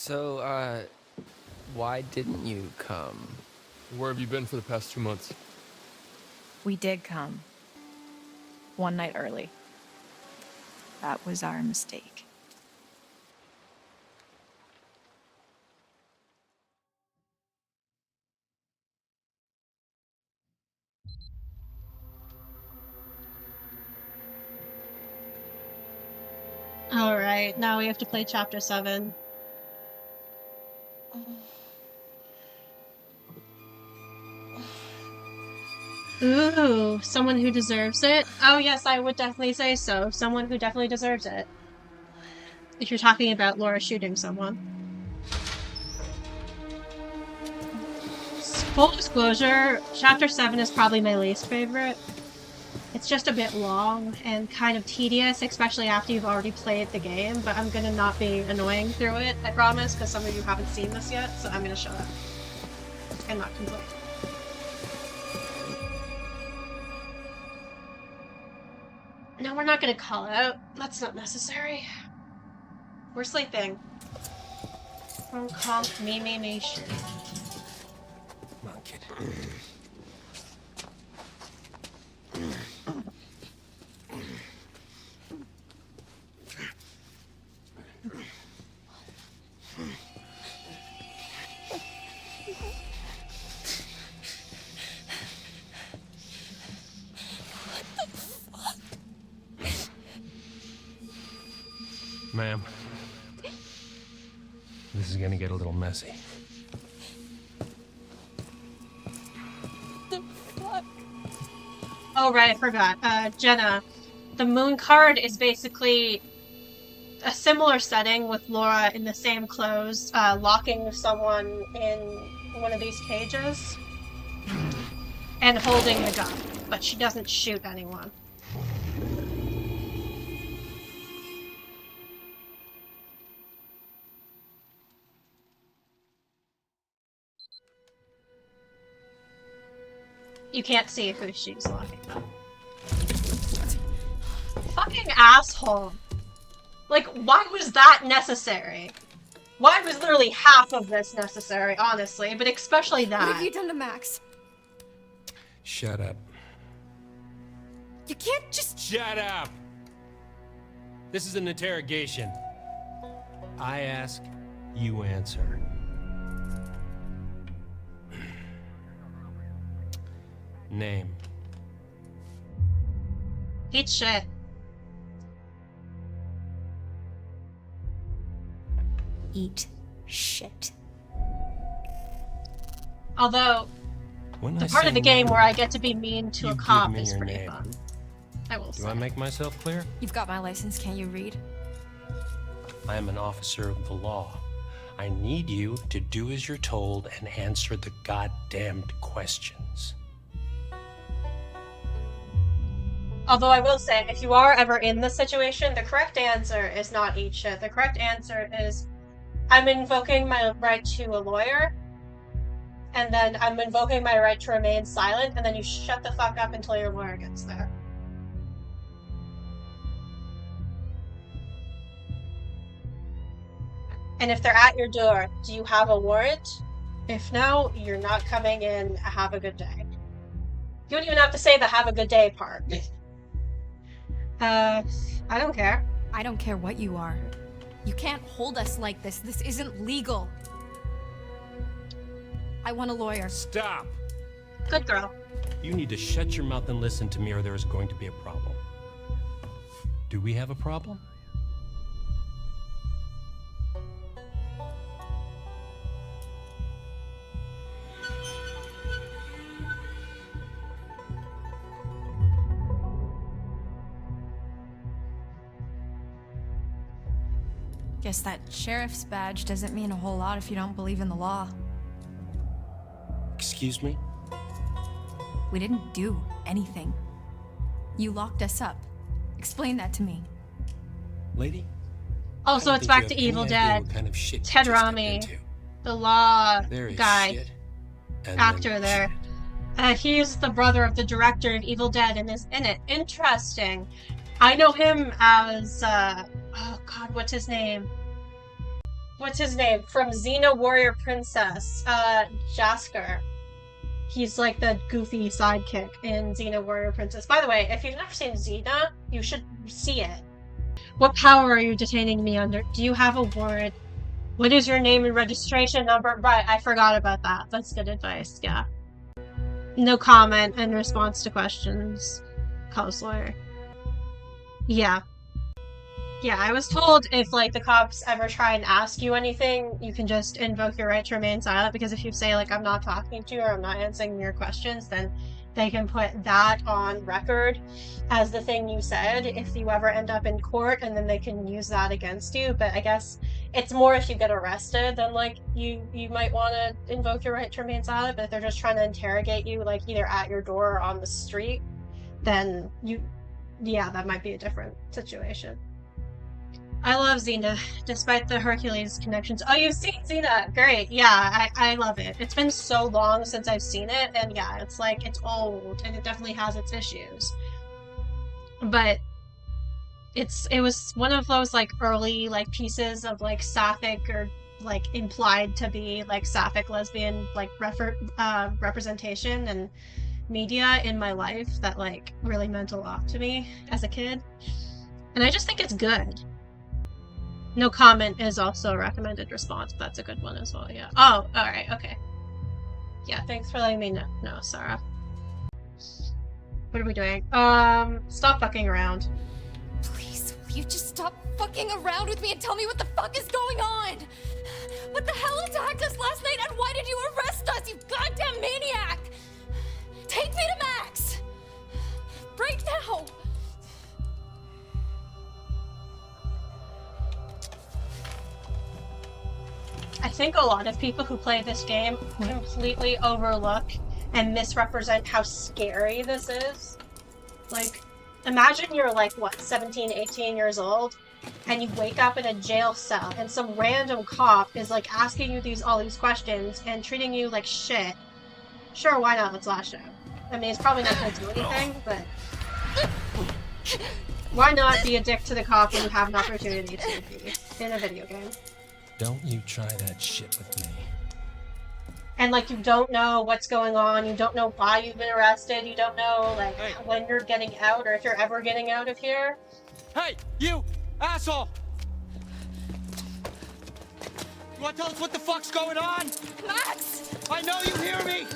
So, why didn't you come? Where have you been for the past 2 months? We did come. One night early. That was our mistake. Alright, now we have to play Chapter 7. Ooh, someone who deserves it? Oh yes, I would definitely say so. Someone who definitely deserves it. If you're talking about Laura shooting someone. Full disclosure, Chapter 7 is probably my least favorite. It's just a bit long and kind of tedious, especially after you've already played the game, but I'm gonna not be annoying through it, I promise, because some of you haven't seen this yet, so I'm gonna shut up. And not complain. No, we're not gonna call out. That's not necessary. We're sleeping. Don't call me shit. Come on, kid. Ma'am, this is gonna get a little messy. Oh right, I forgot. Jenna, the moon card is basically a similar setting with Laura in the same clothes, locking someone in one of these cages and holding the gun, but she doesn't shoot anyone. You can't see who she's locking up. Fucking asshole. Like, why was that necessary? Why was literally half of this necessary, honestly, but especially that. What have you done to Max? Shut up. You can't just... Shut up! This is an interrogation. I ask, you answer. Name. Eat shit. Eat shit. Although, When the I part say of the game name, where I get to be mean to you a cop give me is your pretty name. fun. I will Do say. I make myself clear? You've got my license, can't you read? I am an officer of the law. I need you to do as you're told and answer the goddamned questions. Although I will say, if you are ever in this situation, the correct answer is not eat shit. The correct answer is, I'm invoking my right to a lawyer, and then I'm invoking my right to remain silent, and then you shut the fuck up until your lawyer gets there. And if they're at your door, do you have a warrant? If no, you're not coming in. Have a good day. You don't even have to say the have a good day part. I don't care. I don't care what you are. You can't hold us like this. This isn't legal. I want a lawyer. Stop! Good girl. You need to shut your mouth and listen to me, or there is going to be a problem. Do we have a problem? Guess that sheriff's badge doesn't mean a whole lot if you don't believe in the law. Excuse me? We didn't do anything. You locked us up. Explain that to me. Lady? Also, I it's don't back think to you Evil have any idea Dead. what kind of shit you Ted just stepped Rami, into. the law There is guy, shit, and actor then there. shit. He's the brother of the director of Evil Dead and is in it. Interesting. I know him as, oh god, what's his name? what's his name? From Xena Warrior Princess, Jasker. He's like the goofy sidekick in Xena Warrior Princess. By the way, if you've never seen Xena, you should see it. What power are you detaining me under? Do you have a warrant? What is your name and registration number? Right, I forgot about that. That's good advice, yeah. No comment in response to questions. Cause lawyer. Yeah. Yeah, I was told if, like, the cops ever try and ask you anything, you can just invoke your right to remain silent, because if you say, like, I'm not talking to you or I'm not answering your questions, then they can put that on record as the thing you said if you ever end up in court, and then they can use that against you. But I guess it's more if you get arrested, then, like, you might want to invoke your right to remain silent, but if they're just trying to interrogate you, like, either at your door or on the street, then yeah, that might be a different situation. I love Xena, despite the Hercules connections. Oh, you've seen Xena! Great, yeah, I love it. It's been so long since I've seen it, and yeah, it's like, it's old, and it definitely has its issues. But it was one of those, like, early, like, pieces of, like, sapphic or, like, implied to be, like, sapphic lesbian, like, representation and media in my life that, like, really meant a lot to me as a kid. And I just think it's good. No comment is also a recommended response. That's a good one as well, yeah. Oh, alright, okay. Yeah, thanks for letting me know, Sarah. What are we doing? Stop fucking around. Please, will you just stop fucking around with me and tell me what the fuck is going on? What the hell attacked us last night, and why did you arrest us, you goddamn maniac? Take me to Max! Right now! I think a lot of people who play this game completely overlook and misrepresent how scary this is. Like, imagine you're like, what, 17, 18 years old, and you wake up in a jail cell, and some random cop is like asking you all these questions and treating you like shit. Sure, why not? Let's lash out. I mean, it's probably not gonna do anything, but why not be a dick to the cop when you have an opportunity to be in a video game? Don't you try that shit with me. And, like, you don't know what's going on, you don't know why you've been arrested, you don't know, like, when you're getting out, or if you're ever getting out of here. Hey, you! Asshole! You wanna tell us what the fuck's going on? Max! I know you hear me!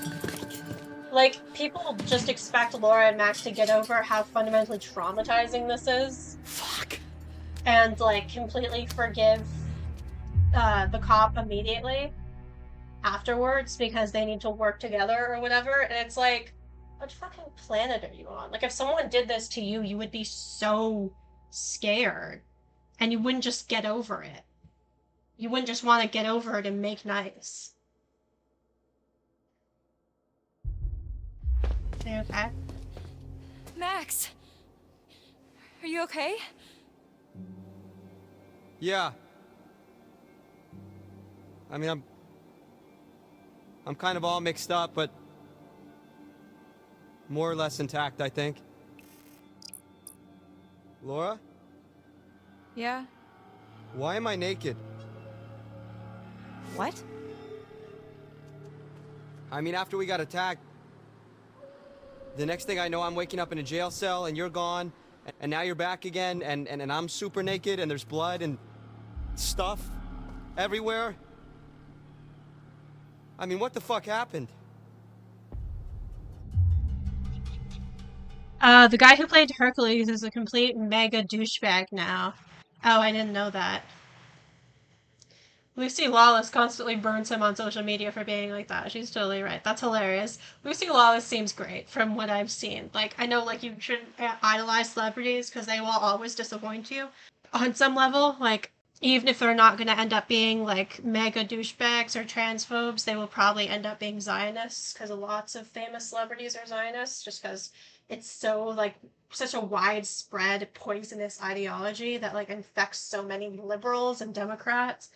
Like, people just expect Laura and Max to get over how fundamentally traumatizing this is. Fuck. And, like, completely forgive the cop immediately afterwards because they need to work together or whatever. And it's like, what fucking planet are you on? Like, if someone did this to you, you would be so scared. And you wouldn't just get over it. You wouldn't just want to get over it and make nice. Are you okay? Max! Are you okay? Yeah. I mean, I'm kind of all mixed up, but more or less intact, I think. Laura? Yeah? Why am I naked? What? I mean, after we got attacked, the next thing I know, I'm waking up in a jail cell, and you're gone, and now you're back again, and I'm super naked, and there's blood and stuff everywhere. I mean, what the fuck happened? The guy who played Hercules is a complete mega douchebag now. Oh, I didn't know that. Lucy Lawless constantly burns him on social media for being like that. She's totally right. That's hilarious. Lucy Lawless seems great from what I've seen. Like, I know, like, you shouldn't idolize celebrities because they will always disappoint you on some level. Like, even if they're not going to end up being, like, mega douchebags or transphobes, they will probably end up being Zionists, because lots of famous celebrities are Zionists, just because it's so, like, such a widespread poisonous ideology that, like, infects so many liberals and Democrats.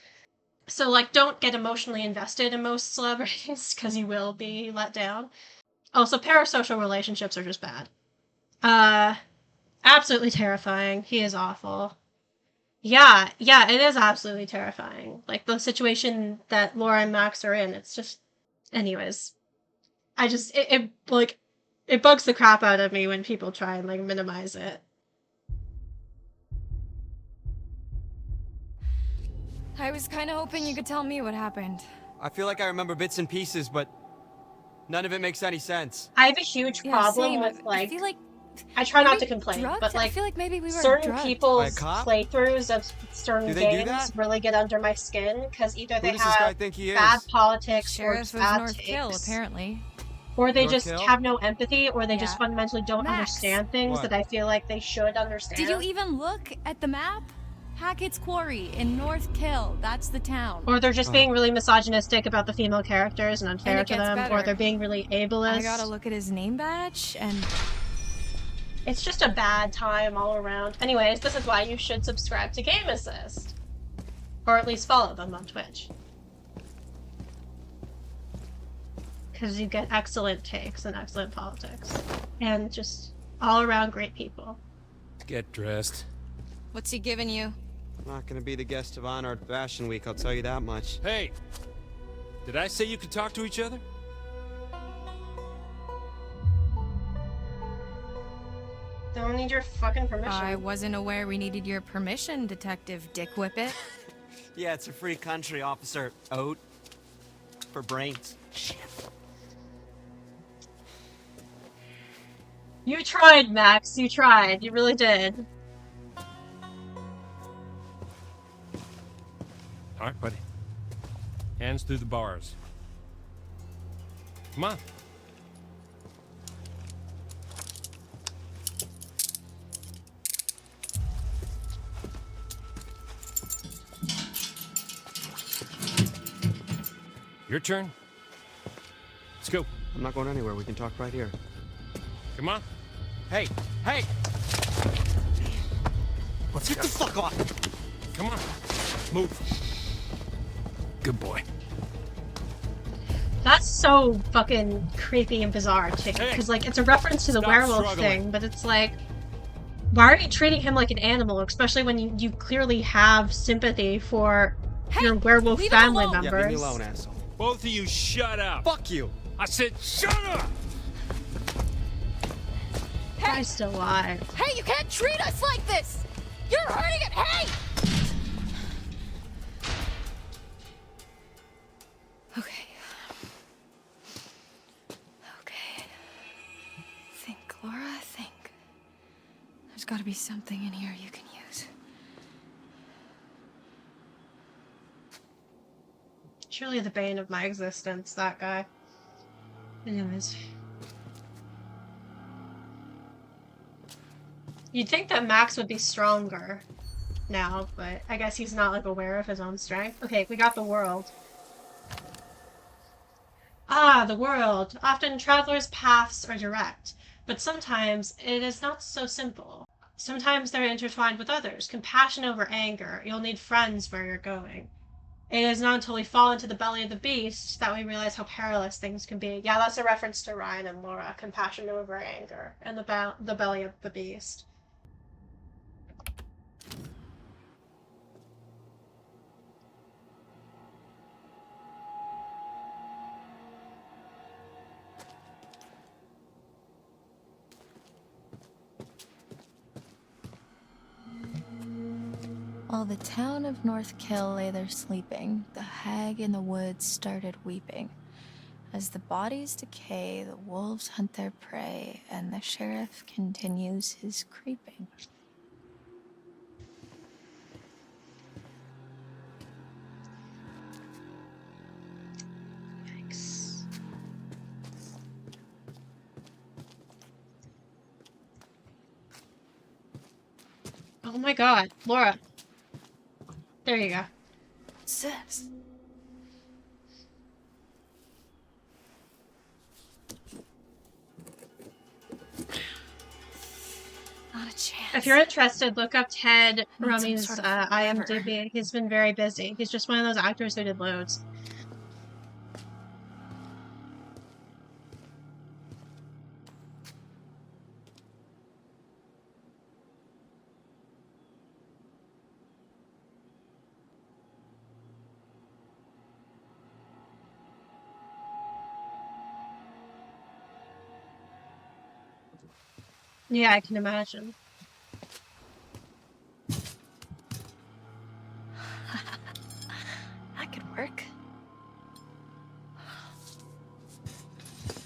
So, like, don't get emotionally invested in most celebrities, because you will be let down. Also, parasocial relationships are just bad. Absolutely terrifying. He is awful. Yeah, yeah, it is absolutely terrifying. Like the situation that Laura and Max are in, it's just anyways. It like it bugs the crap out of me when people try and like minimize it. I was kind of hoping you could tell me what happened. I feel like I remember bits and pieces, but none of it makes any sense. I have a huge Yeah, problem same. with I feel like I try were not we to complain, drugged? but I like feel like maybe we were certain drugged. By a people's cop? playthroughs of certain Do they do games that? really get under my skin because either Who they does this guy have think he bad is? politics or Sheriff just of bad North Kill, takes, apparently. or they North just Hill? have no empathy, or they just Yeah. fundamentally don't Max. understand things What? that I feel like they should understand. Did you even look at the map? Hackett's Quarry in North Kill. That's the town. Or they're just being really misogynistic about the female characters and unfair And it to gets them, or better. they're being really ableist. I gotta look at his name badge and It's just a bad time all around. Anyways, this is why you should subscribe to Game Assist. Or at least follow them on Twitch. Because you get excellent takes and excellent politics. And just all around great people. Get dressed. what's he giving you? I'm not gonna be the guest of honor at Fashion Week, I'll tell you that much. Hey! Did I say you could talk to each other? Don't need your fucking permission. I wasn't aware we needed your permission, Detective Dick Whippet. Yeah, it's a free country, Officer Oat. For brains. Shit. You tried, Max. You tried. You really did. All right, buddy. Hands through the bars. Come on. Your turn. Let's go. I'm not going anywhere, we can talk right here. Come on. Hey! Hey! Let's get the fuck off! Come on. Move. Good boy. That's so fucking creepy and bizarre, too. Hey, Because, like, it's a reference to the stop werewolf struggling. thing, but it's like, why are you treating him like an animal? Especially when you clearly have sympathy for your werewolf leave him family alone. members. Yeah, leave me alone, asshole. Both of you shut up. Fuck you! I said shut up! I'm still alive. Hey, you can't treat us like this! You're hurting it! Hey! Okay. Okay. Think, Laura, think. There's gotta be something in here you can use. Truly the bane of my existence, that guy. Anyways. You'd think that Max would be stronger now, but I guess he's not, like, aware of his own strength. Okay, we got the world. Ah, the world. Often travelers' paths are direct, but sometimes it is not so simple. Sometimes they're intertwined with others. Compassion over anger. You'll need friends where you're going. It is not until we fall into the belly of the beast that we realize how perilous things can be. Yeah, that's a reference to Ryan and Laura. Compassion over anger and the belly of the beast. While the town of North Kill lay there sleeping, the hag in the woods started weeping. As the bodies decay, the wolves hunt their prey, and the sheriff continues his creeping. Yikes. Oh my god, Laura. There you go. What's this? Not a chance. If you're interested, look up Ted Need some Rummy's sort of lever. IMDb. He's been very busy. He's just one of those actors who did loads. Yeah, I can imagine. That could work.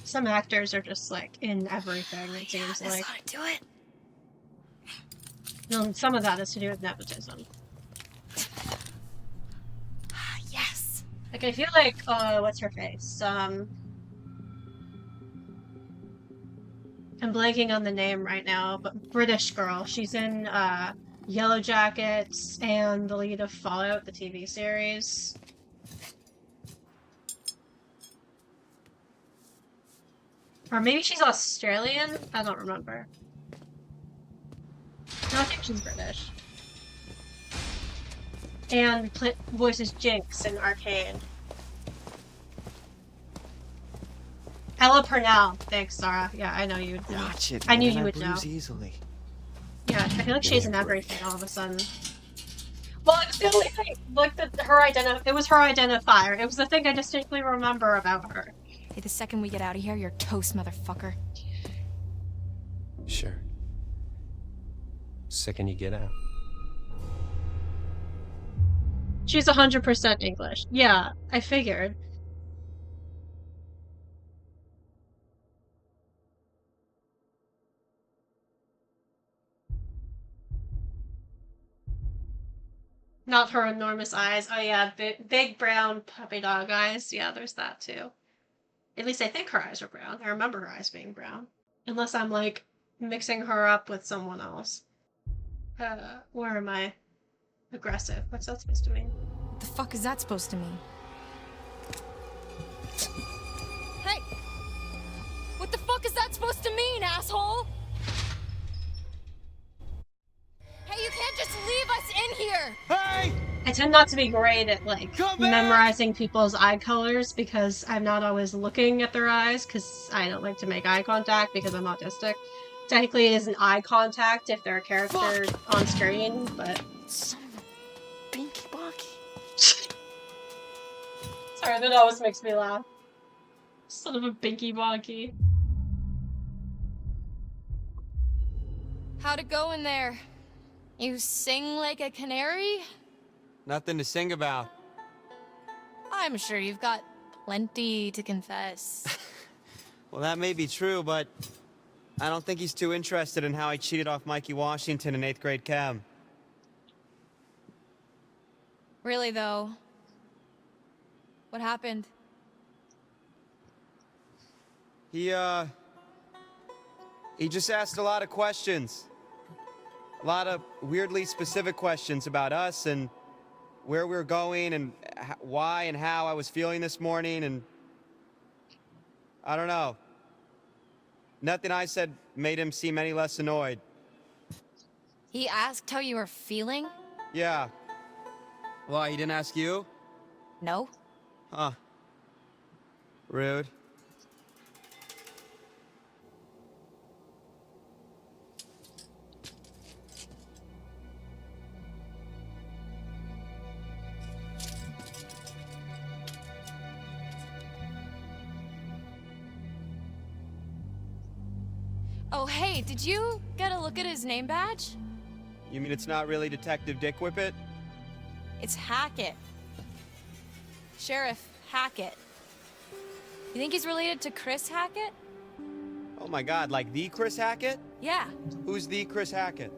Some actors are just like in everything, it seems That's like. how to do it. And some of that has to do with nepotism. Yes. Like, I feel like, what's her face? I'm blanking on the name right now, but British girl. She's in, Yellow Jackets and the lead of Fallout, the TV series. Or maybe she's Australian? I don't remember. No, I think she's British. And voices Jinx in Arcane. Ella Purnell. Thanks, Sarah. Yeah, I know you would know. Watch it. I knew man, you would know. bruise easily. Yeah, I feel like she's in everything all of a sudden. Well, it was the only thing. Like, it was her identifier. It was the thing I distinctly remember about her. Hey, the second we get out of here, you're toast, motherfucker. Sure. Second you get out. She's 100% English. Yeah, I figured. Not her enormous eyes. Oh yeah, big brown puppy dog eyes. Yeah, there's that too. At least I think her eyes are brown. I remember her eyes being brown. Unless I'm like mixing her up with someone else. Where am I? Aggressive. What's that supposed to mean? What the fuck is that supposed to mean? Hey! What the fuck is that supposed to mean, asshole? Hey, you can't just leave us in here! Hey! I tend not to be great at like Come back! memorizing people's eye colors because I'm not always looking at their eyes because I don't like to make eye contact because I'm autistic. Technically, it isn't eye contact if they're a character on screen, but Son of a binky bonky. sorry, that always makes me laugh. Son of a binky bonky. How'd it go in there? You sing like a canary? Nothing to sing about. I'm sure you've got plenty to confess. Well, that may be true, but I don't think he's too interested in how I cheated off Mikey Washington in 8th grade chem. Really, though? What happened? He just asked a lot of questions. A lot of weirdly specific questions about us and where we were going and why and how I was feeling this morning, and I don't know. Nothing I said made him seem any less annoyed. He asked how you were feeling? Yeah. Why, he didn't ask you? No. Huh. Rude. Oh, hey, did you get a look at his name badge? You mean it's not really Detective Dick Whippet? It's Hackett. Sheriff Hackett. You think he's related to Chris Hackett? Oh my god, like the Chris Hackett? Yeah. Who's the Chris Hackett?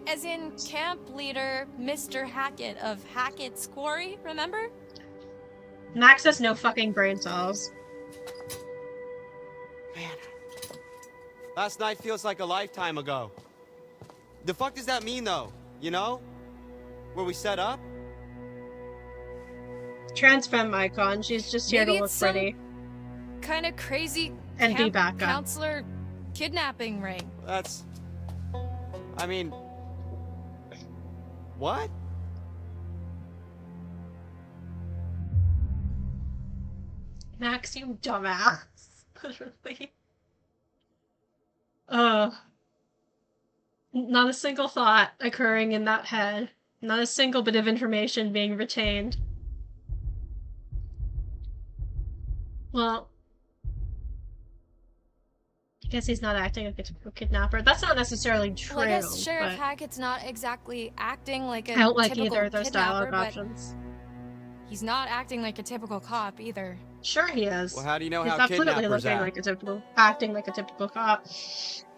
As in camp leader Mr. Hackett of Hackett's Quarry, remember? Max has no fucking brain cells. Man. Last night feels like a lifetime ago. The fuck does that mean, though? You know? Where we set up? Trans femme icon. She's just here Maybe to look it's some pretty. kind of crazy And be camp backup. counselor kidnapping ring. That's... I mean... What? Max, you dumbass. Literally. Not a single thought occurring in that head. Not a single bit of information being retained. Well, guess he's not acting like a typical kidnapper. That's not necessarily true. Well, I guess Sheriff but Hackett's not exactly acting like a I don't like typical either of those kidnapper, dialogue but options. he's not acting like a typical cop either. Sure he is. Well, how do you know He's how absolutely kidnappers looking act? like a typical, acting like a typical cop.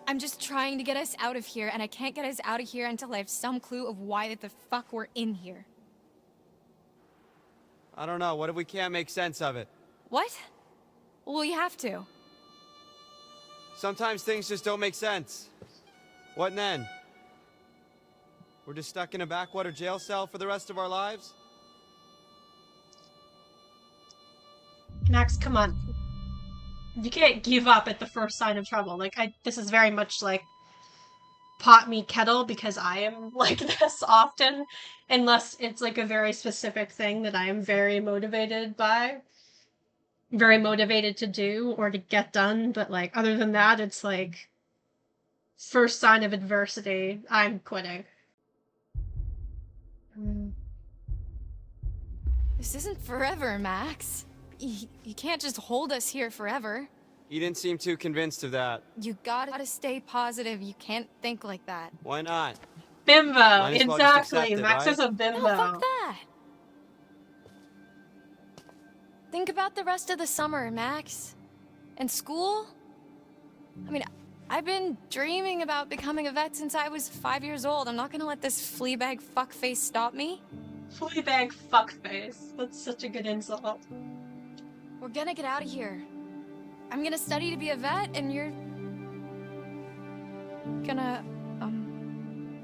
I'm just trying to get us out of here, and I can't get us out of here until I have some clue of why the fuck we're in here. I don't know. What if we can't make sense of it? What? Well, you have to. Sometimes things just don't make sense. What then? We're just stuck in a backwater jail cell for the rest of our lives? Max, come on. You can't give up at the first sign of trouble. Like, this is very much like pot me kettle because I am like this often. Unless it's like a very specific thing that I am very motivated by. Very motivated to do or to get done. But like, other than that, it's like first sign of adversity, I'm quitting. This isn't forever, Max. You can't just hold us here forever. You didn't seem too convinced of that. You gotta stay positive. You can't think like that. Why not? Bimbo, Might as well just accept exactly. it, Max right? is a bimbo. No, fuck that. Think about the rest of the summer, Max. And school? I mean, I've been dreaming about becoming a vet since I was 5 years old. I'm not gonna let this fleabag fuckface stop me. Fleabag fuckface. That's such a good insult. We're gonna get out of here. I'm gonna study to be a vet, and you're gonna,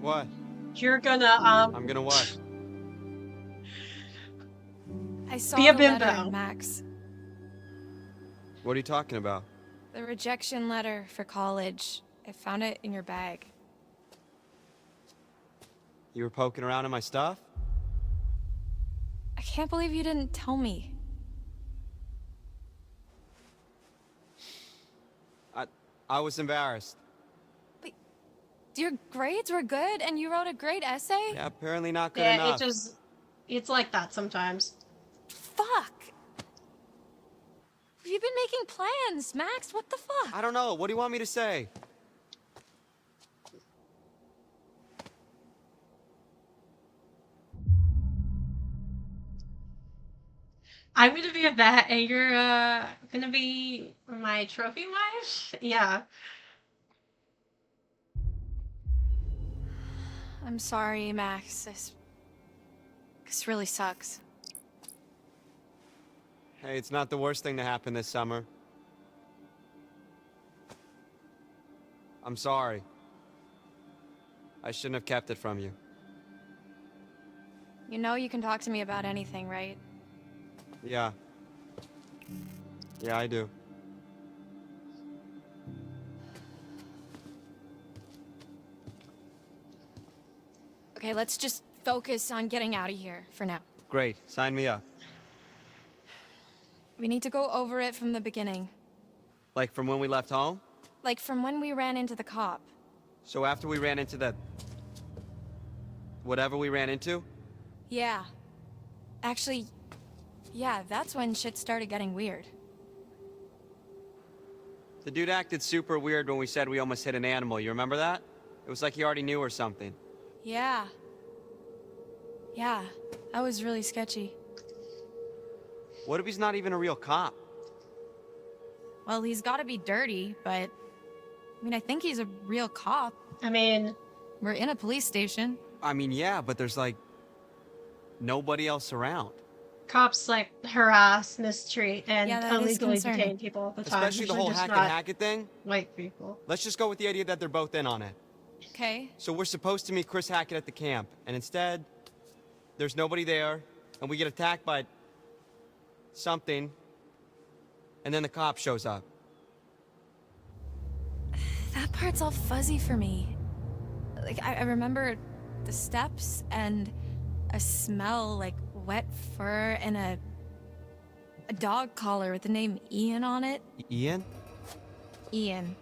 What? You're gonna, I'm gonna what? I saw Be a the letter, bimbo. Max. What are you talking about? The rejection letter for college. I found it in your bag. You were poking around in my stuff? I can't believe you didn't tell me. I was embarrassed. But your grades were good, and you wrote a great essay? Yeah, apparently not good yeah, enough. it's like that sometimes. Fuck! You've been making plans, Max. What the fuck? I don't know. What do you want me to say? I'm gonna be a vet, and you're, gonna be my trophy wife? Yeah. I'm sorry, Max. This really sucks. Hey, it's not the worst thing to happen this summer. I'm sorry. I shouldn't have kept it from you. You know you can talk to me about anything, right? Yeah. Yeah, I do. Okay, let's just focus on getting out of here for now. Great. Sign me up. We need to go over it from the beginning. Like from when we left home? Like from when we ran into the cop. So after we ran into the... whatever we ran into? Yeah. Actually, yeah, that's when shit started getting weird. The dude acted super weird when we said we almost hit an animal. You remember that? It was like he already knew or something. Yeah. Yeah, that was really sketchy. What if he's not even a real cop? Well, he's gotta be dirty, but... I mean, I think he's a real cop. I mean... We're in a police station. I mean, yeah, but there's like... nobody else around. Cops, like, harass, mistreat, and Yeah, that is illegally concerning. detain people all the time. Especially the Usually whole just Hackett not Hackett thing. white people. Let's just go with the idea that they're both in on it. Okay. So we're supposed to meet Chris Hackett at the camp, and instead, there's nobody there, and we get attacked by... something, and then the cop shows up. That part's all fuzzy for me. Like, I remember the steps and a smell like wet fur and a dog collar with the name Ian on it. Ian? Ian.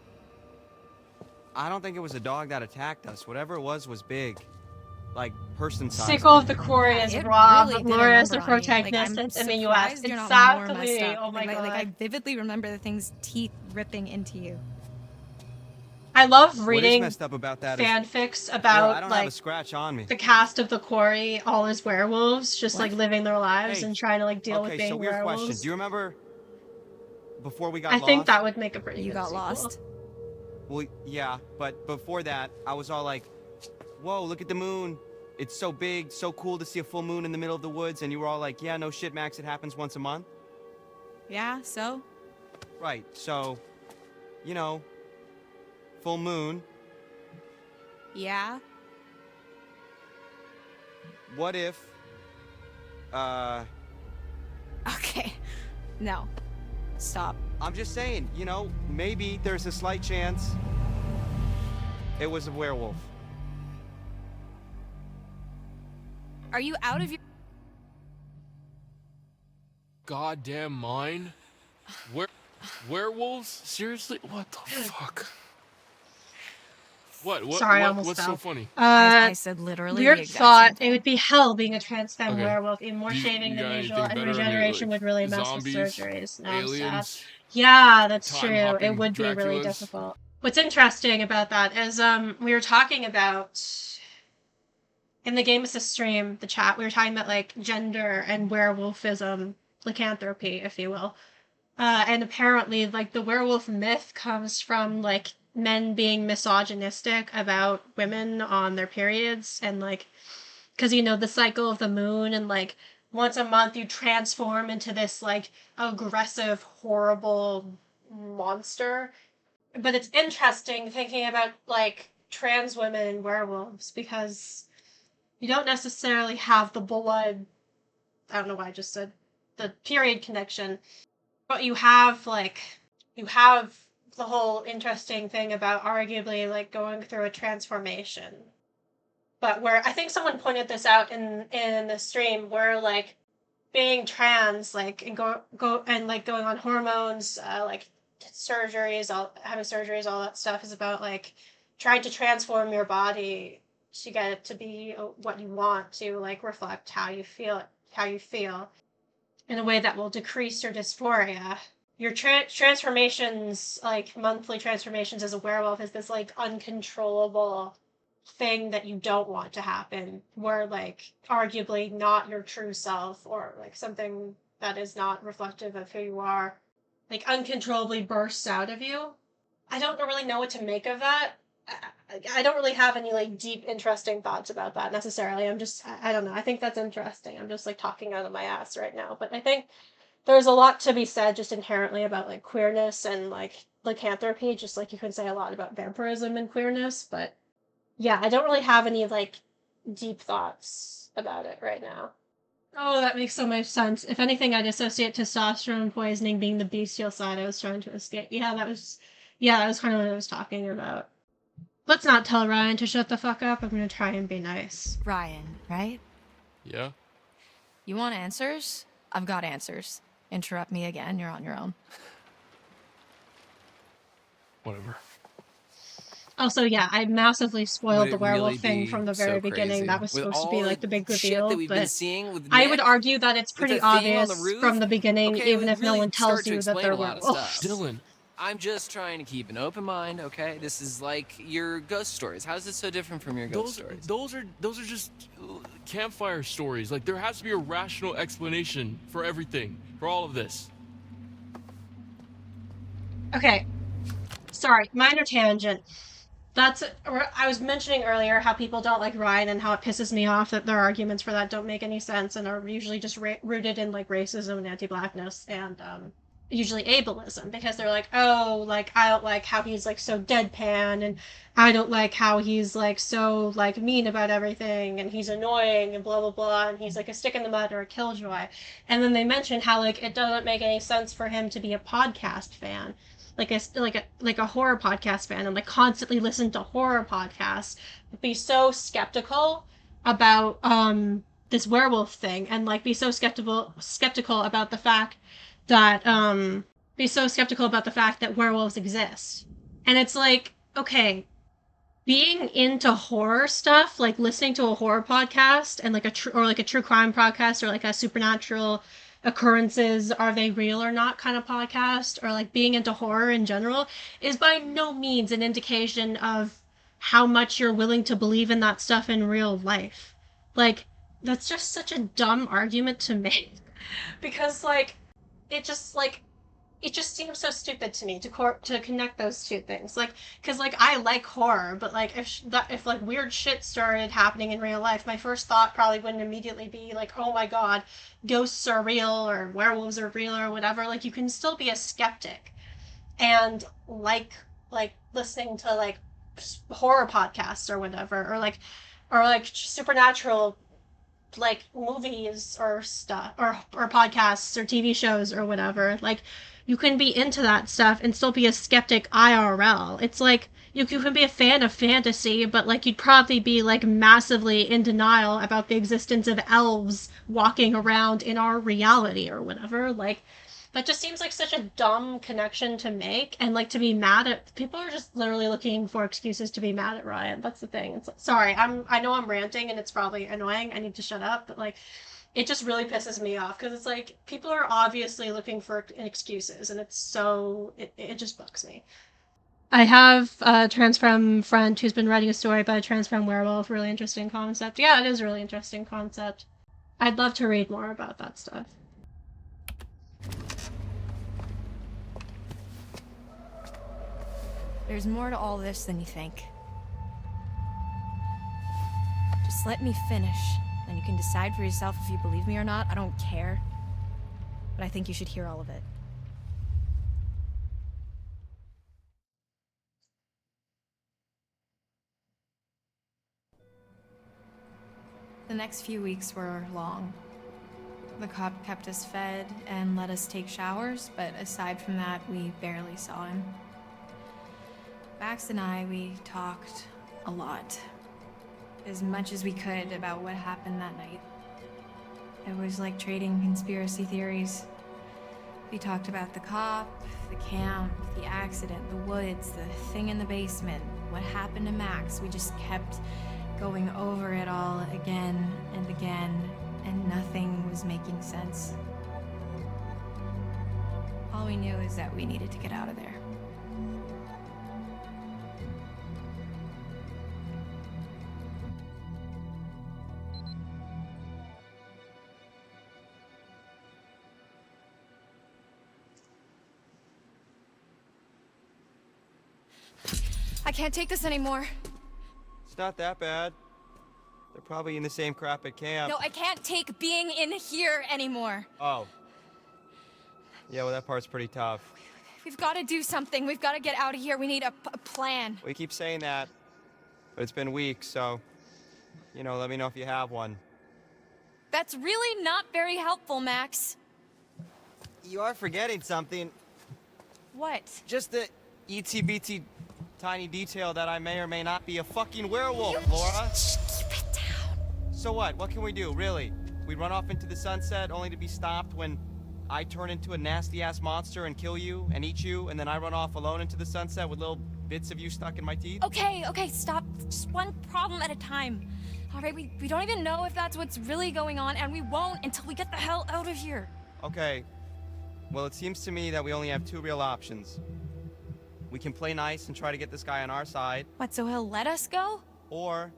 I don't think it was a dog that attacked us. Whatever it was big. Like, person-sized. Sickle of the Quarry is It Rob, really did Laura is the remember on you. Like, protagonist, I'm and MUS. surprised you're not more Exactly. messed up. Oh my like, god. I vividly remember the thing's teeth ripping into you. I love What is reading messed up about that is, fanfics Laura, about I don't have a like scratch on me. the cast of the Quarry, all as werewolves, just like What? living their lives Hey, and trying to like deal with Okay, being so weird question. werewolves. Do you remember before we got I think lost? that would make a pretty You good got sequel. lost? Well, yeah, but before that, I was all like, whoa, look at the moon. It's so big, so cool to see a full moon in the middle of the woods. And you were all like, yeah, no shit, Max, it happens once a month. Yeah, so? Right, so, you know, full moon. Yeah. What if, Okay. No. Stop. I'm just saying, you know, maybe there's a slight chance it was a werewolf. Are you out of your... Goddamn mind? Werewolves? Seriously? What the fuck? What? Sorry, I almost What's so fell. funny? I said literally the Weird exact thought. same thing. It would be hell being a trans femme Okay. werewolf, even more Do you- shaving you than got usual, anything and better on your, regeneration like, would really mess with zombies, surgeries. No, I'm sad. aliens, Yeah, that's true. It time-hopping would be really Draculas? difficult. What's interesting about that is we were talking about in the Game Assist stream, the chat, we were talking about like gender and werewolfism, lycanthropy, if you will. And apparently, like, the werewolf myth comes from, like, men being misogynistic about women on their periods, and, like, because, you know, the cycle of the moon, and, like, once a month you transform into this, like, aggressive, horrible monster. But it's interesting thinking about, like, trans women and werewolves, because you don't necessarily have the blood. I don't know why I just said the period connection. But you have the whole interesting thing about arguably like going through a transformation. But where I think someone pointed this out in the stream, where like being trans, like and go and like going on hormones, like surgeries, having surgeries, all that stuff is about like trying to transform your body to get it to be what you want, to like reflect how you feel in a way that will decrease your dysphoria. Your transformations, like monthly transformations as a werewolf, is this like uncontrollable thing that you don't want to happen, where like arguably not your true self, or like something that is not reflective of who you are, like uncontrollably bursts out of you. I don't really know what to make of that. I don't really have any like deep interesting thoughts about that necessarily. I don't know. I think that's interesting. I'm just like talking out of my ass right now, but I think there's a lot to be said just inherently about like queerness and like lycanthropy, just like you can say a lot about vampirism and queerness. But yeah, I don't really have any like deep thoughts about it right now. Oh, that makes so much sense. If anything, I'd associate testosterone poisoning being the bestial side I was trying to escape. That was kind of what I was talking about. Let's not tell Ryan to shut the fuck up. I'm gonna try and be nice. Ryan, right? Yeah? You want answers? I've got answers. Interrupt me again, you're on your own. Whatever. Also, yeah, I massively spoiled Would the it werewolf really thing be from the so very beginning. crazy? That was With supposed to all be like the big shit reveal, that we've been but seeing with I would Nick, argue that it's with pretty the thing on obvious the roof? from the beginning, Okay, even we if no really one start tells to you that explain they're a lot of werewolves. stuff. Dylan. I'm just trying to keep an open mind, okay? This is like your ghost stories. How is this so different from your ghost stories? Those are just campfire stories. Like, there has to be a rational explanation for everything, for all of this. Okay, sorry, minor tangent. I was mentioning earlier how people don't like Ryan and how it pisses me off that their arguments for that don't make any sense and are usually just rooted in like racism and anti-blackness and usually ableism, because they're like, oh, like I don't like how he's like so deadpan, and I don't like how he's like so like mean about everything, and he's annoying and blah blah blah, and he's like a stick in the mud or a killjoy. And then they mention how like it doesn't make any sense for him to be a podcast fan, like a horror podcast fan, and like constantly listen to horror podcasts, but be so skeptical about this werewolf thing, and like be so skeptical about the fact that werewolves exist. And it's like, okay, being into horror stuff, like listening to a horror podcast and like a true crime podcast or like a supernatural occurrences, are they real or not kind of podcast, or like being into horror in general, is by no means an indication of how much you're willing to believe in that stuff in real life. Like, that's just such a dumb argument to make. Because, like, it just, like, it just seems so stupid to me to connect those two things. Like, because like I like horror, but like if like weird shit started happening in real life, my first thought probably wouldn't immediately be like, oh my god, ghosts are real or werewolves are real or whatever. Like, you can still be a skeptic and like listening to like horror podcasts or whatever, or like supernatural like movies or stuff, or podcasts or TV shows or whatever. Like, you can be into that stuff and still be a skeptic IRL. It's like you can be a fan of fantasy, but like you'd probably be like massively in denial about the existence of elves walking around in our reality or whatever. Like, that just seems like such a dumb connection to make, and like to be mad at people are just literally looking for excuses to be mad at Ryan. That's the thing. It's like, sorry, I know I'm ranting and it's probably annoying. I need to shut up, but like it just really pisses me off because it's like people are obviously looking for excuses, and it just bugs me. I have a trans femme friend who's been writing a story about a trans femme werewolf. Really interesting concept. Yeah, it is a really interesting concept. I'd love to read more about that stuff. There's more to all this than you think. Just let me finish, then you can decide for yourself if you believe me or not. I don't care. But I think you should hear all of it. The next few weeks were long. The cop kept us fed and let us take showers, but aside from that, we barely saw him. Max and I, we talked a lot. As much as we could about what happened that night. It was like trading conspiracy theories. We talked about the cop, the camp, the accident, the woods, the thing in the basement, what happened to Max. We just kept going over it all again and again, and nothing was making sense. All we knew is that we needed to get out of there. I can't take this anymore. It's not that bad. They're probably in the same crap at camp. No, I can't take being in here anymore. Oh. Yeah, well, that part's pretty tough. We've got to do something. We've got to get out of here. We need a plan. We keep saying that, but it's been weeks, so, you know, let me know if you have one. That's really not very helpful, Max. You are forgetting something. What? Just the itsy-bitsy tiny detail that I may or may not be a fucking werewolf, Laura. Keep it down. So what? What can we do, really? We run off into the sunset only to be stopped when I turn into a nasty-ass monster and kill you and eat you, and then I run off alone into the sunset with little bits of you stuck in my teeth? Okay, stop. Just one problem at a time. All right, we don't even know if that's what's really going on, and we won't until we get the hell out of here. Okay. Well, it seems to me that we only have two real options. We can play nice and try to get this guy on our side. What, so he'll let us go? Or...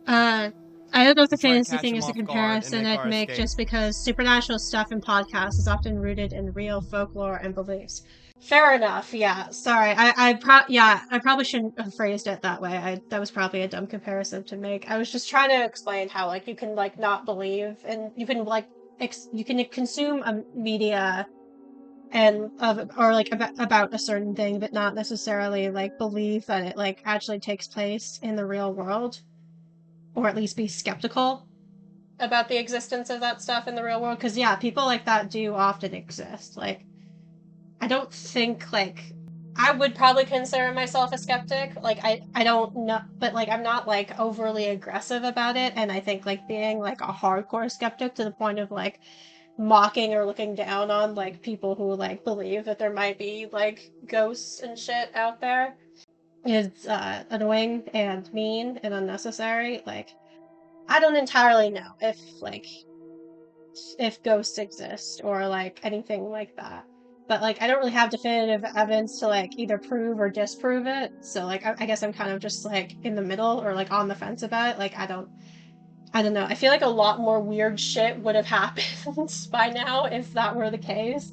I don't know if the try to fantasy catch thing him is a off guard and comparison make I'd our make escape. just because supernatural stuff in podcasts is often rooted in real folklore and beliefs. Fair enough, yeah. Sorry, I probably shouldn't have phrased it that way. That was probably a dumb comparison to make. I was just trying to explain how, like, you can, like, not believe, and you can, like, you can consume a media and about a certain thing, but not necessarily like believe that it like actually takes place in the real world, or at least be skeptical about the existence of that stuff in the real world. Because yeah, people like that do often exist. Like, I don't think like I would probably consider myself a skeptic. Like, I don't know, but like I'm not like overly aggressive about it, and I think like being like a hardcore skeptic to the point of like mocking or looking down on like people who like believe that there might be like ghosts and shit out there is annoying and mean and unnecessary. Like, I don't entirely know if like if ghosts exist or like anything like that. But like I don't really have definitive evidence to like either prove or disprove it. So like I guess I'm kind of just like in the middle or like on the fence about it. Like I don't know. I feel like a lot more weird shit would have happened by now if that were the case.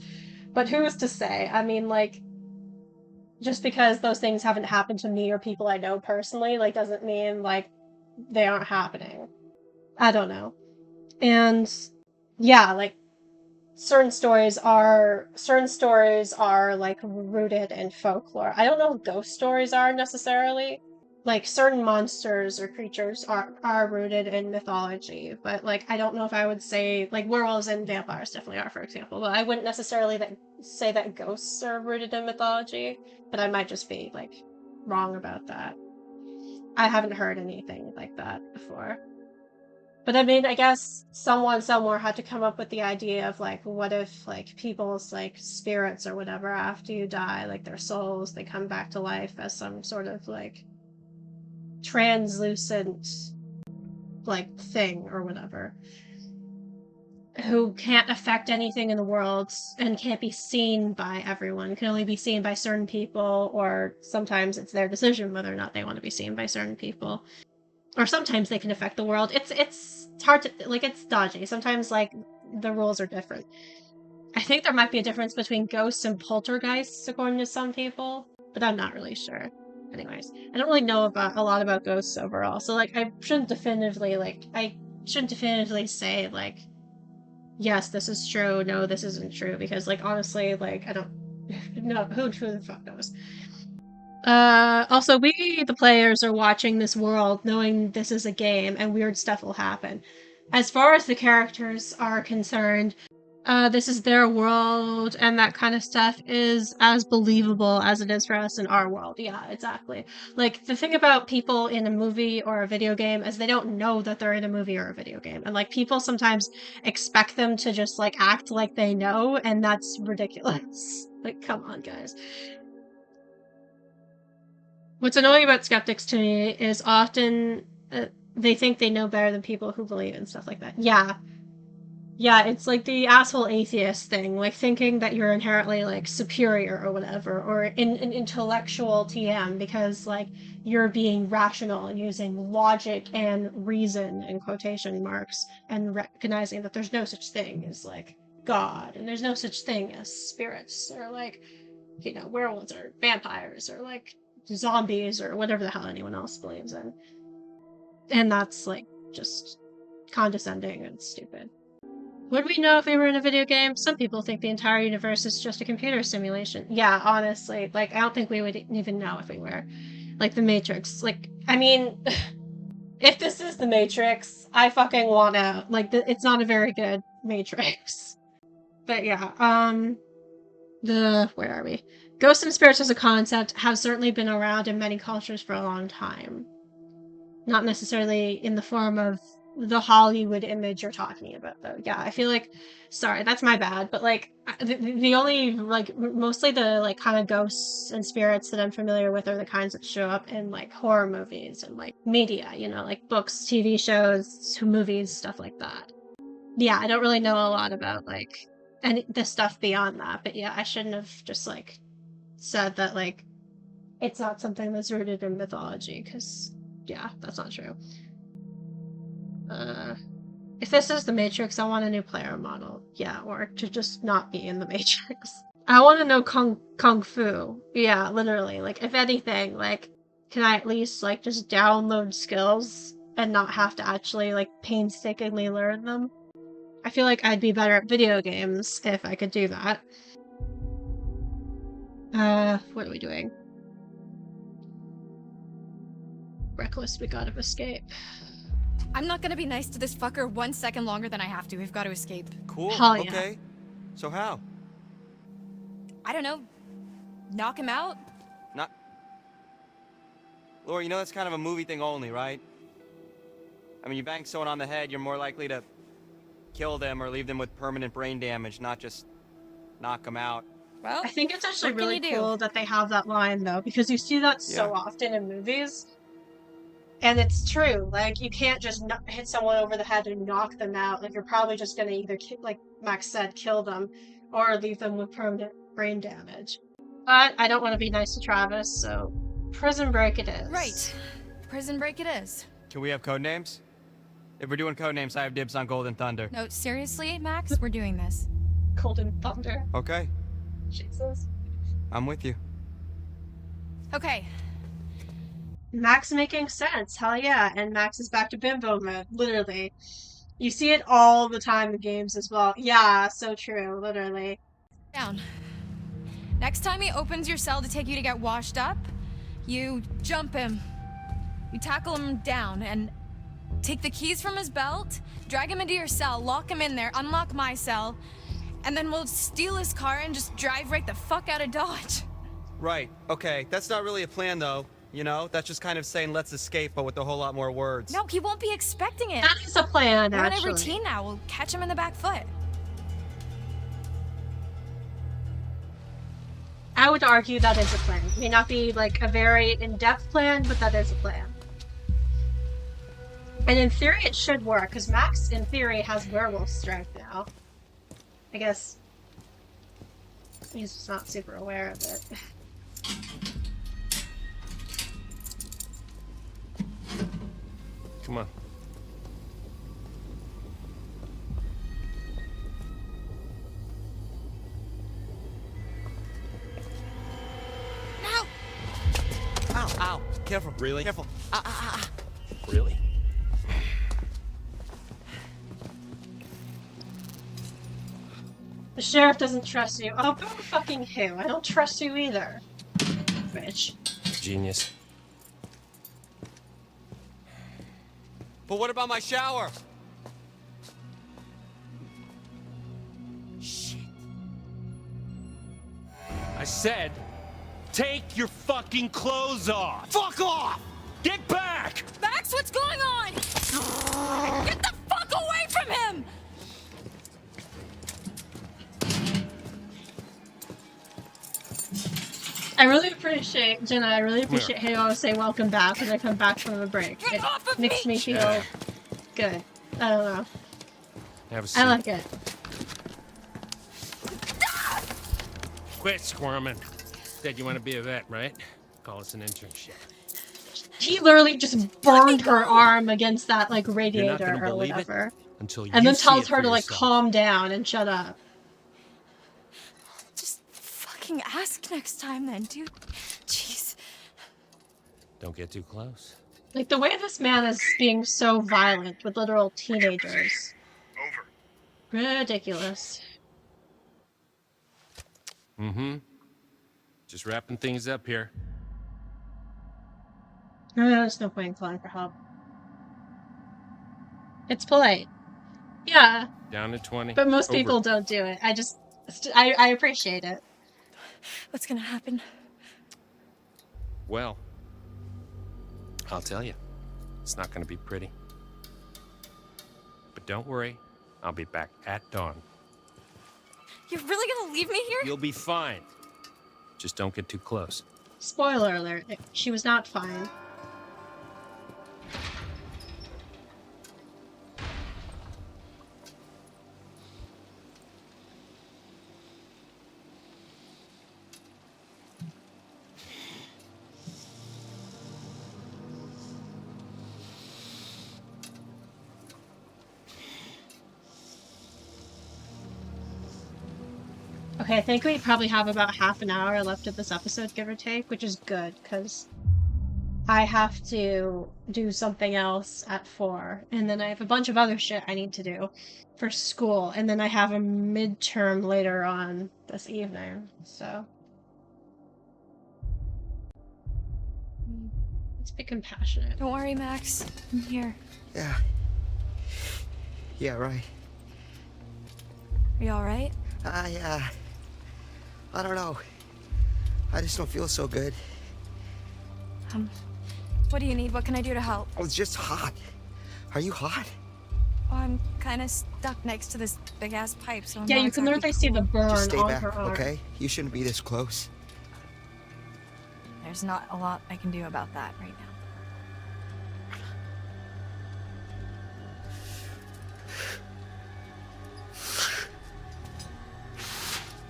But who's to say? I mean, like, just because those things haven't happened to me or people I know personally, like, doesn't mean, like, they aren't happening. I don't know. And, yeah, like, certain stories are, like, rooted in folklore. I don't know if ghost stories are necessarily. Like, certain monsters or creatures are rooted in mythology, but, like, I don't know if I would say, like, werewolves and vampires definitely are, for example, but I wouldn't necessarily say that ghosts are rooted in mythology, but I might just be, like, wrong about that. I haven't heard anything like that before. But I mean, I guess someone somewhere had to come up with the idea of, like, what if, like, people's, like, spirits or whatever, after you die, like, their souls, they come back to life as some sort of, like, translucent like thing or whatever who can't affect anything in the world and can't be seen by everyone, can only be seen by certain people, or sometimes it's their decision whether or not they want to be seen by certain people, or sometimes they can affect the world. It's hard to like, it's dodgy sometimes, like the rules are different. I think there might be a difference between ghosts and poltergeists according to some people, but I'm not really sure. Anyways, I don't really know about a lot about ghosts overall, so like I shouldn't definitively say like, yes, this is true, no, this isn't true, because like honestly, like I don't know who the fuck knows. Also, we the players are watching this world knowing this is a game and weird stuff will happen. As far as the characters are concerned, this is their world, and that kind of stuff is as believable as it is for us in our world. Yeah, exactly. Like, the thing about people in a movie or a video game is they don't know that they're in a movie or a video game. And, like, people sometimes expect them to just, like, act like they know, and that's ridiculous. Like, come on, guys. What's annoying about skeptics to me is often they think they know better than people who believe in stuff like that. Yeah, it's like the asshole atheist thing, like thinking that you're inherently like superior or whatever, or an intellectual TM because like you're being rational and using logic and reason in quotation marks and recognizing that there's no such thing as like God and there's no such thing as spirits or like, you know, werewolves or vampires or like zombies or whatever the hell anyone else believes in. And that's like just condescending and stupid. Would we know if we were in a video game? Some people think the entire universe is just a computer simulation. Yeah, honestly, like, I don't think we would even know if we were. Like, the Matrix. Like, I mean, if this is the Matrix, I fucking want out. Like, it's not a very good Matrix. But yeah, where are we? Ghosts and spirits as a concept have certainly been around in many cultures for a long time. Not necessarily in the form of the Hollywood image you're talking about, though. Yeah, I feel like, sorry, that's my bad, but like the only like mostly the like kind of ghosts and spirits that I'm familiar with are the kinds that show up in like horror movies and like media, you know, like books, TV shows, movies, stuff like that. Yeah, I don't really know a lot about like any the stuff beyond that, but yeah, I shouldn't have just like said that like it's not something that's rooted in mythology, because yeah, that's not true. If this is the Matrix, I want a new player model. Yeah, or to just not be in the Matrix. I want to know Kung Fu. Yeah, literally. Like, if anything, like, can I at least, like, just download skills and not have to actually, like, painstakingly learn them? I feel like I'd be better at video games if I could do that. What are we doing? Reckless, we gotta escape. I'm not gonna be nice to this fucker 1 second longer than I have to. We've got to escape. Cool. Hell yeah. Okay. So how? I don't know. Knock him out? Not. Laura, you know that's kind of a movie thing only, right? I mean, you bang someone on the head, you're more likely to kill them or leave them with permanent brain damage, not just knock them out. Well, I think it's actually what can really you do? cool that they have that line, though, because you see that so Yeah. often in movies. And it's true. Like, you can't just hit someone over the head and knock them out. Like, you're probably just gonna either, like Max said, kill them, or leave them with permanent brain damage. But I don't want to be nice to Travis, so prison break it is. Right. Prison break it is. Can we have code names? If we're doing code names, I have dibs on Golden Thunder. No, seriously, Max, we're doing this. Golden Thunder. Okay, Jesus. I'm with you. Okay. Max making sense, hell yeah, and Max is back to bimbo mode, literally. You see it all the time in games as well. Yeah, so true, literally. Down. Next time he opens your cell to take you to get washed up, you jump him. You tackle him down and take the keys from his belt, drag him into your cell, lock him in there, unlock my cell, and then we'll steal his car and just drive right the fuck out of Dodge. Right, okay, that's not really a plan though. You know, that's just kind of saying let's escape, but with a whole lot more words. No, he won't be expecting it. That is a plan, We're on a actually. routine now. We'll catch him in the back foot. I would argue that is a plan. It may not be like a very in-depth plan, but that is a plan. And in theory, it should work, because Max, in theory, has werewolf strength now. I guess he's just not super aware of it. Come on. No! Ow, ow, careful. Really? Careful. Really? The sheriff doesn't trust you. Oh, boo fucking who? I don't trust you either. Bitch. Genius. But what about my shower? Shit. I said, take your fucking clothes off! Fuck off! Get back! Max, what's going on? Get the fuck away from him! I really appreciate, Jenna, I really appreciate how you always say welcome back when I come back from a break. Get It off of makes me feel Jenna. good. I don't know. Have a seat. I like it. Quit squirming. Said you want to be a vet, right? Call us an internship. He literally just burned her arm against that, like, You're not radiator gonna or believe whatever. it until you And then see tells it her for to, like, yourself. calm down and shut up. Just fucking ask next time then, dude. Jeez. Don't get too close. Like, the way this man is being so violent with literal teenagers. Over. Ridiculous. Mm-hmm. Just wrapping things up here. There's no point in calling for help. It's polite. Yeah, Down to 20. but most Over. people don't do it. I appreciate it. What's gonna happen? Well, I'll tell you. It's not going to be pretty. But don't worry. I'll be back at dawn. You're really gonna leave me here? You'll be fine. Just don't get too close. Spoiler alert, she was not fine. Okay, I think we probably have about half an hour left of this episode, give or take, which is good, because I have to do something else at 4, and then I have a bunch of other shit I need to do for school, and then I have a midterm later on this evening, so... Let's be compassionate. Don't worry, Max. I'm here. Yeah. Yeah, right. Are you alright? I don't know. I just don't feel so good. What do you need? What can I do to help? I was just hot. Are you hot? Oh, I'm kind of stuck next to this big-ass pipe, so I'm Yeah, not you can exactly literally see the burn Just stay on back, her arm. okay? You shouldn't be this close. There's not a lot I can do about that right now.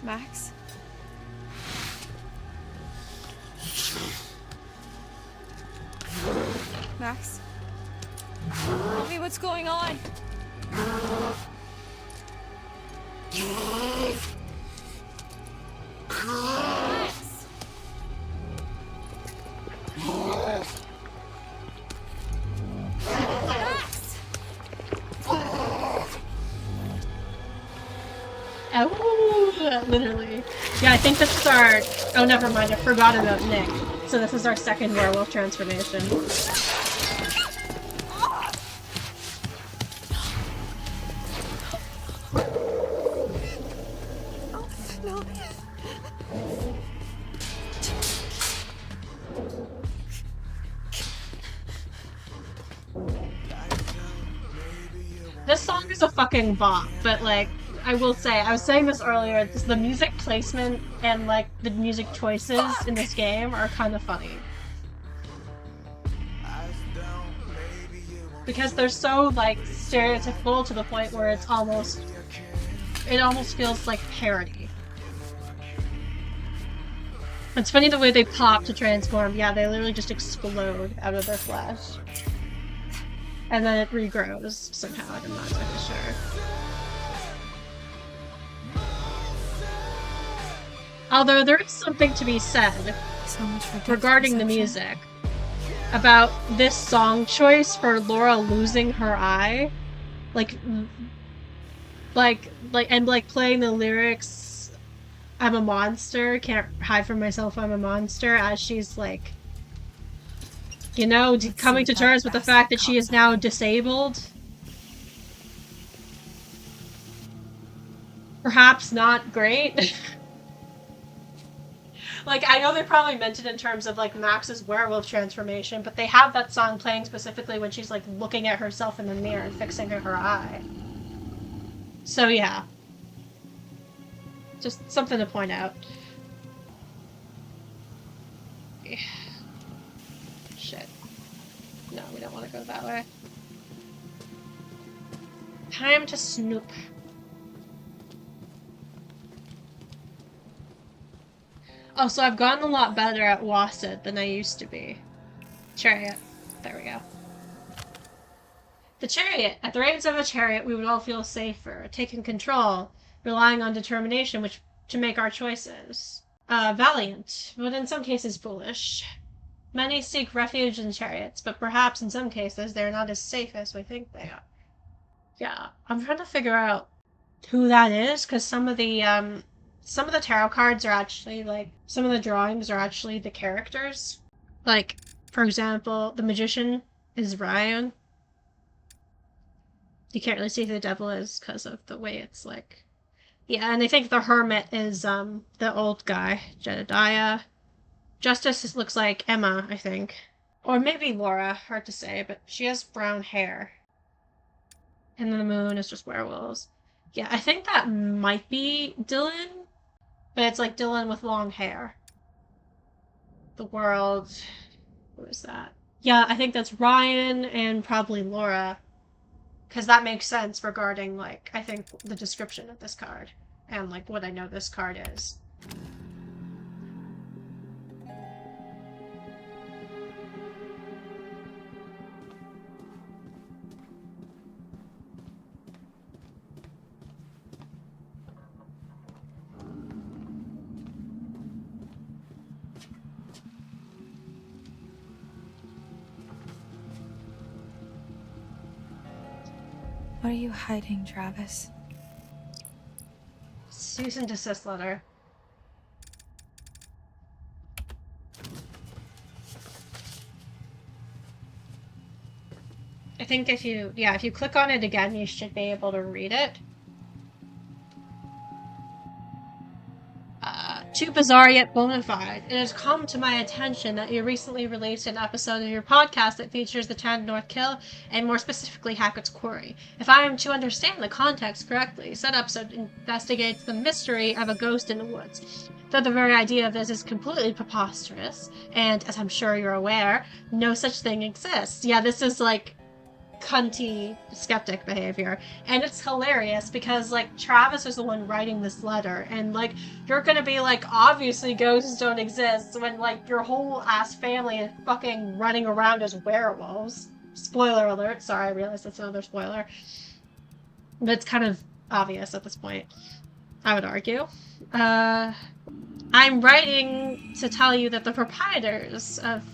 Max? Max? Tell me what's going on. Max! Max! Oh, literally. Yeah, I think this is our... Oh, never mind, I forgot about Nick. So this is our second werewolf transformation. This song is a fucking bop, but like, I will say, I was saying this earlier, the music placement and like the music choices in this game are kind of funny. Because they're so like stereotypical to the point where it almost feels like parody. It's funny the way they pop to transform. Yeah, they literally just explode out of their flesh. And then it regrows somehow, I'm not exactly sure. Although there is something to be said regarding the music about this song choice for Laura losing her eye. And playing the lyrics, I'm a monster, can't hide from myself, I'm a monster, as she's like, you know, coming to terms with the fact that she is now disabled. Perhaps not great. Like, I know they probably meant it in terms of, like, Max's werewolf transformation, but they have that song playing specifically when she's, like, looking at herself in the mirror and fixing her eye. So, yeah. Just something to point out. Yeah. Shit. No, we don't want to go that way. Time to snoop. Oh, so I've gotten a lot better at Wasset than I used to be. Chariot. There we go. The chariot. At the reins of a chariot, we would all feel safer, taking control, relying on determination to make our choices. Valiant, but in some cases foolish. Many seek refuge in chariots, but perhaps in some cases they're not as safe as we think they are. Yeah, I'm trying to figure out who that is, because some of the tarot cards are actually, like, some of the drawings are actually the characters. Like, for example, the magician is Ryan. You can't really see who the devil is because of the way it's, like... Yeah, and I think the hermit is, the old guy, Jedediah. Justice looks like Emma, I think. Or maybe Laura, hard to say, but she has brown hair. And then the moon is just werewolves. Yeah, I think that might be Dylan. But it's like Dylan with long hair. The world... Who is that? Yeah, I think that's Ryan and probably Laura. Because that makes sense regarding, like, I think the description of this card. And, like, what I know this card is. What are you hiding, Travis? Cease and desist letter. I think if you click on it again, you should be able to read it. Too bizarre yet bona fide. It has come to my attention that you recently released an episode of your podcast that features the town of North Kill, and more specifically Hackett's Quarry. If I am to understand the context correctly, said episode investigates the mystery of a ghost in the woods. Though the very idea of this is completely preposterous, and as I'm sure you're aware, no such thing exists. Yeah, this is like cunty skeptic behavior. And it's hilarious because, like, Travis is the one writing this letter, and, like, you're gonna be like, obviously ghosts don't exist when, like, your whole ass family is fucking running around as werewolves. Spoiler alert. Sorry, I realize that's another spoiler. But it's kind of obvious at this point, I would argue. I'm writing to tell you that the proprietors of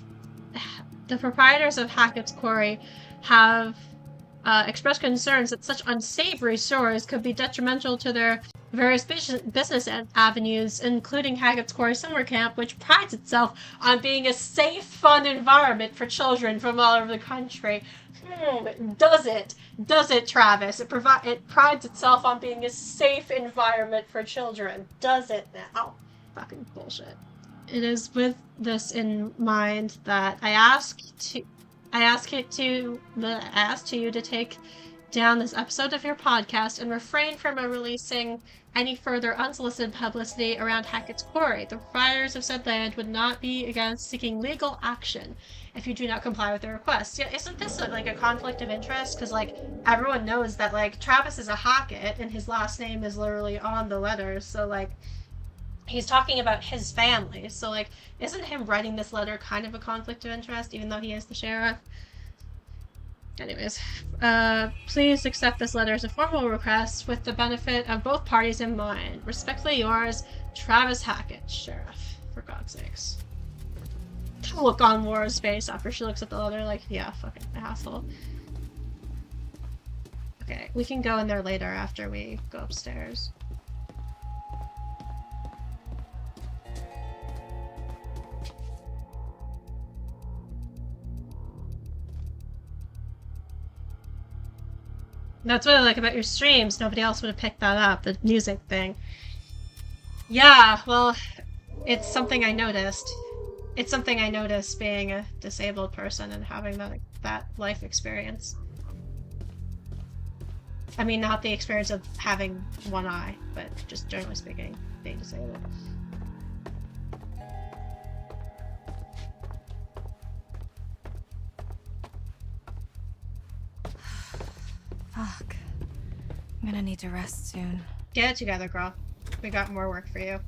Hackett's Quarry have expressed concerns that such unsavory stories could be detrimental to their various business avenues, including Hackett's Quarry Summer Camp, which prides itself on being a safe, fun environment for children from all over the country. Does it? Does it, Travis? It prides itself on being a safe environment for children. Does it now? Fucking bullshit. It is with this in mind that I ask you to take down this episode of your podcast and refrain from releasing any further unsolicited publicity around Hackett's Quarry. The proprietors of said land would not be against seeking legal action if you do not comply with their request. Yeah, isn't this like a conflict of interest? Because, like, everyone knows that, like, Travis is a Hackett and his last name is literally on the letters, so, like, he's talking about his family. So, like, isn't him writing this letter kind of a conflict of interest, even though he is the sheriff? Anyways, please accept this letter as a formal request with the benefit of both parties in mind. Respectfully yours, Travis Hackett, Sheriff. For God's sakes. The look on Laura's face after she looks at the letter, like, yeah, fucking asshole. Okay, we can go in there later after we go upstairs. That's what I like about your streams. Nobody else would have picked that up, the music thing. Yeah, well, it's something I noticed. It's something I noticed being a disabled person and having that life experience. I mean, not the experience of having one eye, but just generally speaking, being disabled. Fuck. I'm gonna need to rest soon. Get it together, girl. We got more work for you.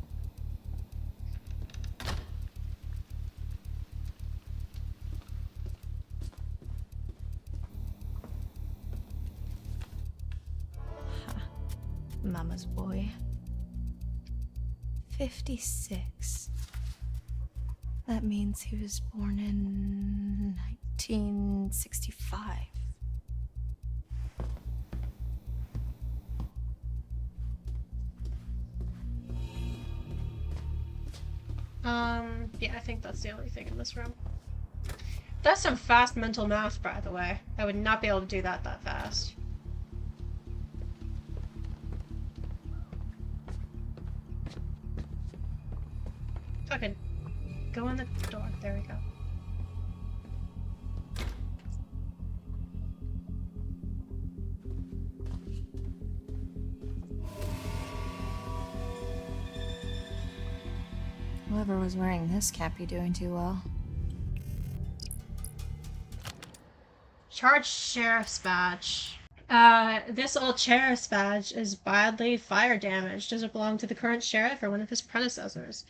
Mama's boy. 56. That means he was born in 1965. Yeah, I think that's the only thing in this room. That's some fast mental math, by the way. I would not be able to do that fast. Fucking go in the door. There we go. Whoever was wearing this can't be doing too well. Charged Sheriff's Badge. This old Sheriff's Badge is badly fire damaged. Does it belong to the current sheriff or one of his predecessors?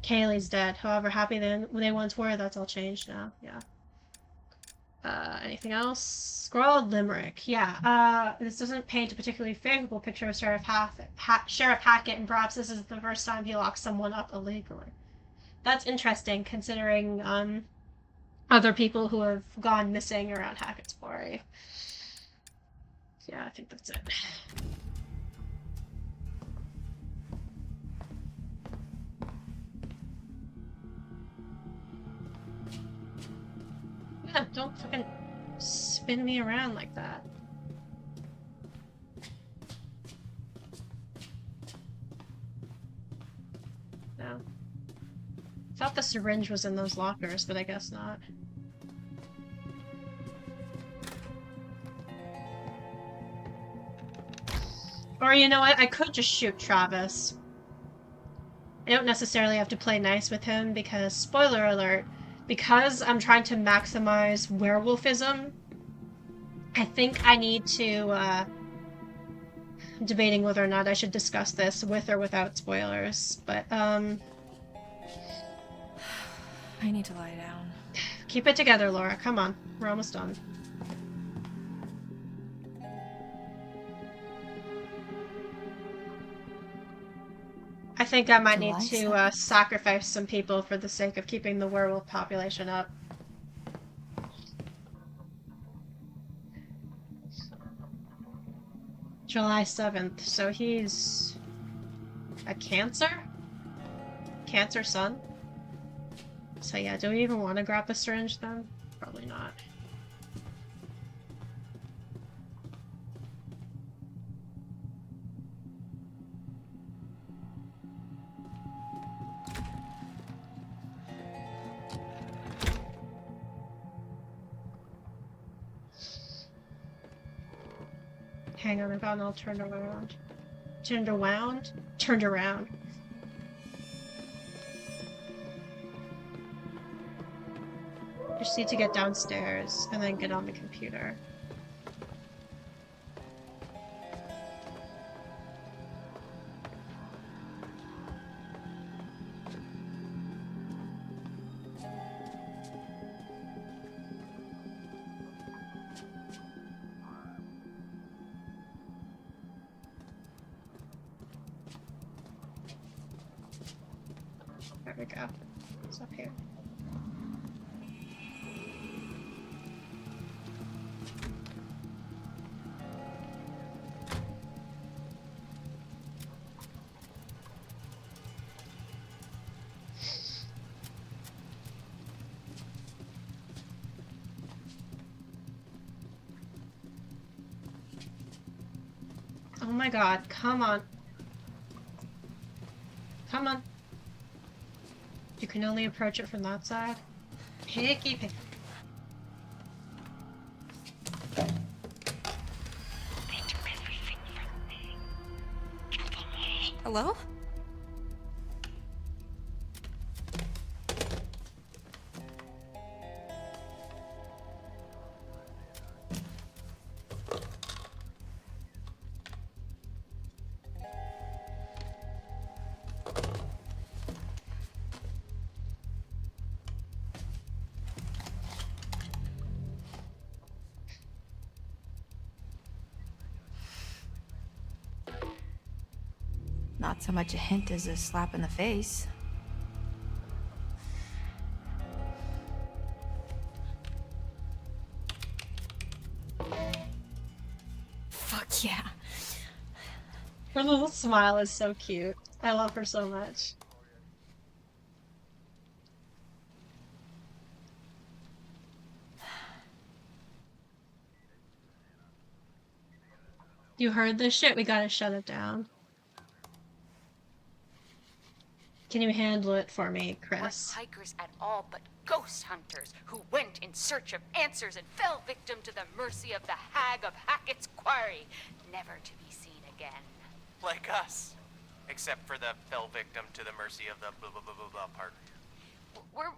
Kaylee's dead. However happy they once were, that's all changed now. Yeah. Anything else? Scrawled limerick. Yeah. This doesn't paint a particularly favorable picture of Sheriff Hackett, and perhaps this is the first time he locks someone up illegally. That's interesting, considering other people who have gone missing around Hackett's Quarry. Yeah, I think that's it. Yeah, don't fucking spin me around like that. No. Thought the syringe was in those lockers, but I guess not. Or you know what, I could just shoot Travis. I don't necessarily have to play nice with him because, spoiler alert, because I'm trying to maximize werewolfism, I think I need to, I'm debating whether or not I should discuss this with or without spoilers, but, I need to lie down. keep it together, Laura. Come on. We're almost done. I think I might need July to 7th. sacrifice some people for the sake of keeping the werewolf population up. July 7th, so he's a Cancer? Cancer sun? So yeah, do we even want to grab a syringe then? Probably not. Hang on, I've gotten all turned around. Turned around? Turned around. Just need to get downstairs and then get on the computer. There we go. It's up here. Oh my god, come on. Come on. You can only approach it from that side. Picky pick. Hello? Not so much a hint as a slap in the face. Fuck yeah. Her little smile is so cute. I love her so much. You heard this shit? We gotta shut it down. Can you handle it for me, Chris? We're hikers at all, but ghost hunters who went in search of answers and fell victim to the mercy of the hag of Hackett's Quarry, never to be seen again. Like us. Except for the fell victim to the mercy of the blah blah blah blah blah part.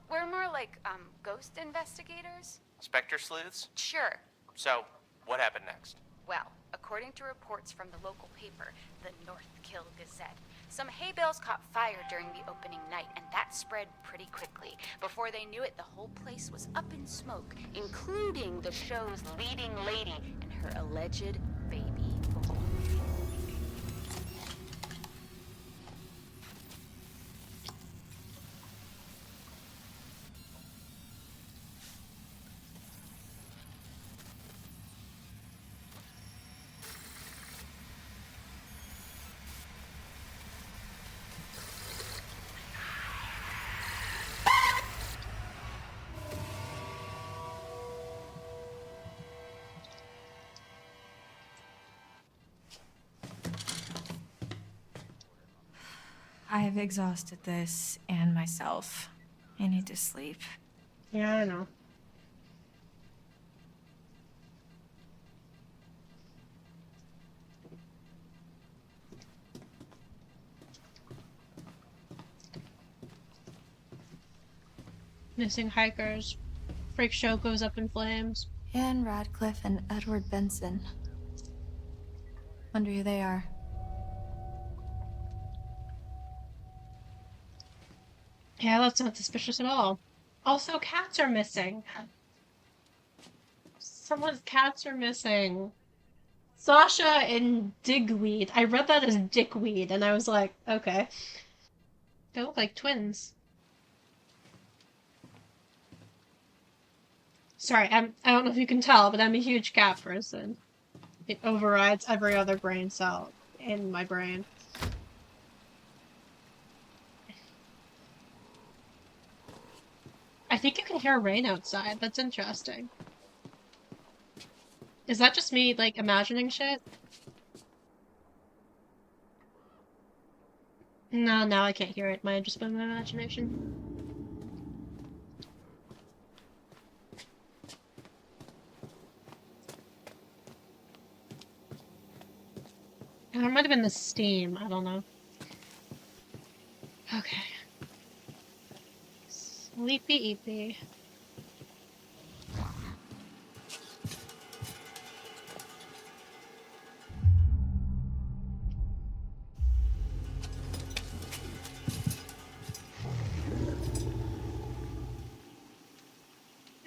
We're more like, ghost investigators? Spectre sleuths? Sure. So, what happened next? Well, according to reports from the local paper, the North Kill Gazette, some hay bales caught fire during the opening night, and that spread pretty quickly. Before they knew it, the whole place was up in smoke, including the show's leading lady and her alleged baby boy. I have exhausted this and myself. I need to sleep. Yeah, I know. Missing hikers. Freak show goes up in flames. Anne Radcliffe and Edward Benson. Wonder who they are. Yeah, that's not suspicious at all. Also, cats are missing. Someone's cats are missing. Sasha and Digweed. I read that as Dickweed, and I was like, okay. They look like twins. Sorry, I don't know if you can tell, but I'm a huge cat person. It overrides every other brain cell in my brain. I think you can hear rain outside. That's interesting. Is that just me, like, imagining shit? No, now I can't hear it. Might have just been my imagination. Or it might have been the steam. I don't know. Okay. Sleepy eepy.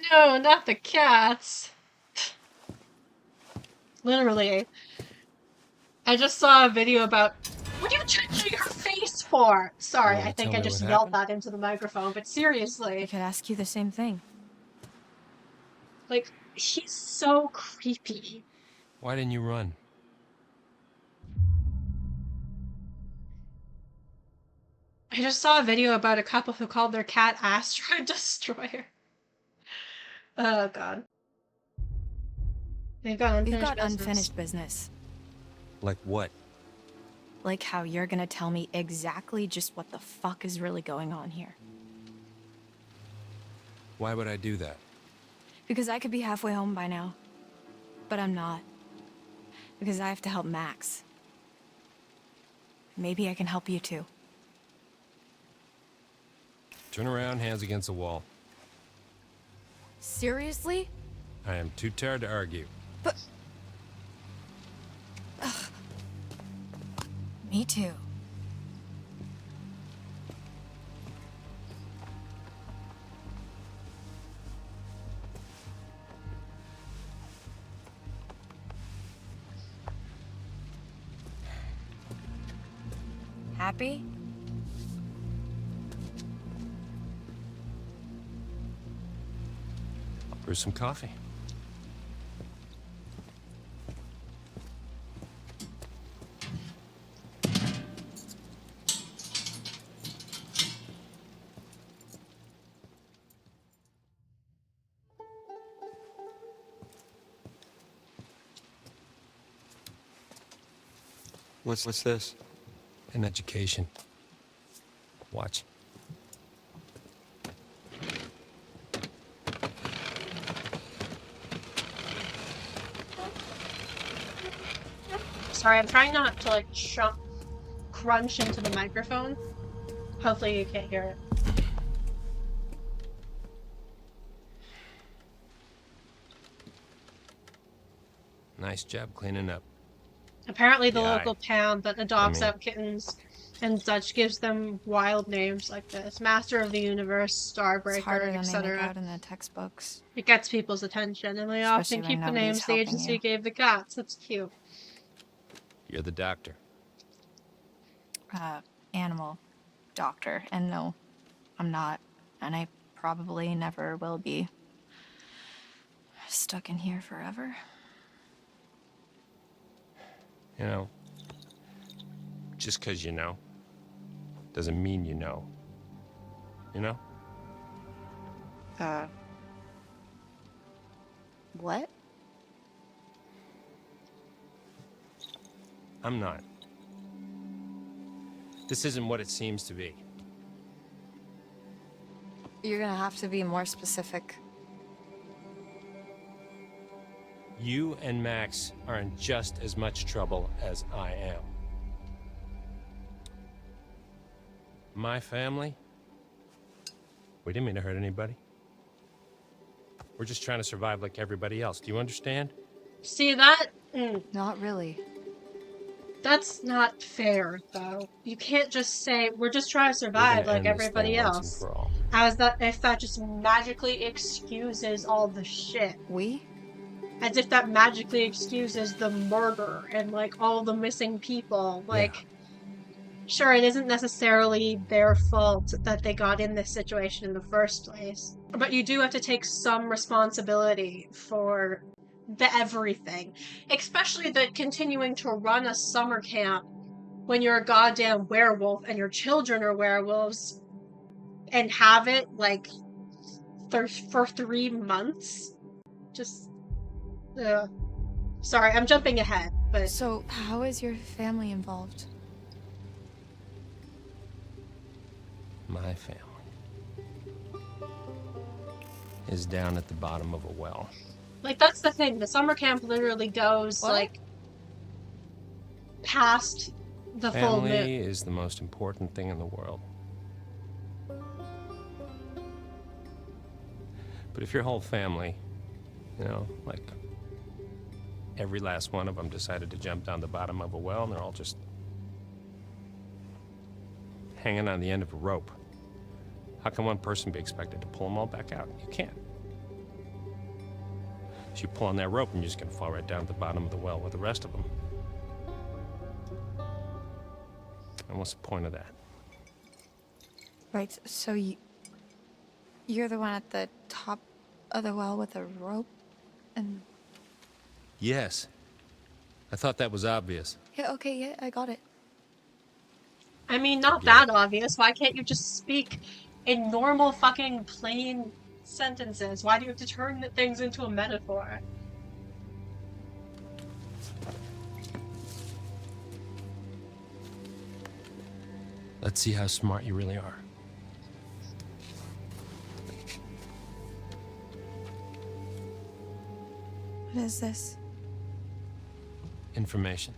No, not the cats. Literally. I just saw a video about... What are you touching her face for? Sorry, I think I just yelled that into the microphone, but seriously. I could ask you the same thing. Like, she's so creepy. Why didn't you run? I just saw a video about a couple who called their cat Asteroid Destroyer. Oh, God. We've got unfinished business. Like what? Like how you're gonna tell me exactly just what the fuck is really going on here. Why would I do that? Because I could be halfway home by now. But I'm not. Because I have to help Max. Maybe I can help you too. Turn around, hands against the wall. Seriously? I am too tired to argue. But... Ugh. Me too. Happy? I'll brew some coffee. What's this? An education. Watch. Sorry, I'm trying not to, like, crunch into the microphone. Hopefully you can't hear it. Nice job cleaning up. Apparently the Yeah, local town that adopts out kittens and such gives them wild names like this. Master of the Universe, Starbreaker, etc. Out in the textbooks. It gets people's attention, and they often keep the names the agency gave the cats. That's cute. You're the doctor. Animal doctor. And no, I'm not. And I probably never will be. Stuck in here forever. You know, just because you know doesn't mean you know. You know? What? I'm not. This isn't what it seems to be. You're gonna have to be more specific. You and Max are in just as much trouble as I am. My family? We didn't mean to hurt anybody. We're just trying to survive like everybody else. Do you understand? See that? Not really. That's not fair, though. You can't just say we're just trying to We're survive gonna like end this everybody thing once and else. for all. As that if that just magically excuses all the shit. We? As if that magically excuses the murder and like all the missing people. Like, sure, it isn't necessarily their fault that they got in this situation in the first place, but you do have to take some responsibility for the everything, especially the continuing to run a summer camp when you're a goddamn werewolf and your children are werewolves and have it like for 3 months. Just sorry, I'm jumping ahead, but So, how is your family involved? My family is down at the bottom of a well. like that's the thing. The summer camp literally goes like past the full moon. Family is the most important thing in the world. But if your whole family, you know, like every last one of them decided to jump down the bottom of a well and they're all just hanging on the end of a rope, how can one person be expected to pull them all back out? You can't. So you pull on that rope and you're just gonna fall right down to the bottom of the well with the rest of them. And what's the point of that? Right, so you're the one at the top of the well with a rope? And... Yes. I thought that was obvious. Yeah, okay, yeah, I got it. I mean, not that obvious. Why can't you just speak in normal fucking plain sentences? Why do you have to turn things into a metaphor? Let's see how smart you really are. What is this? Information.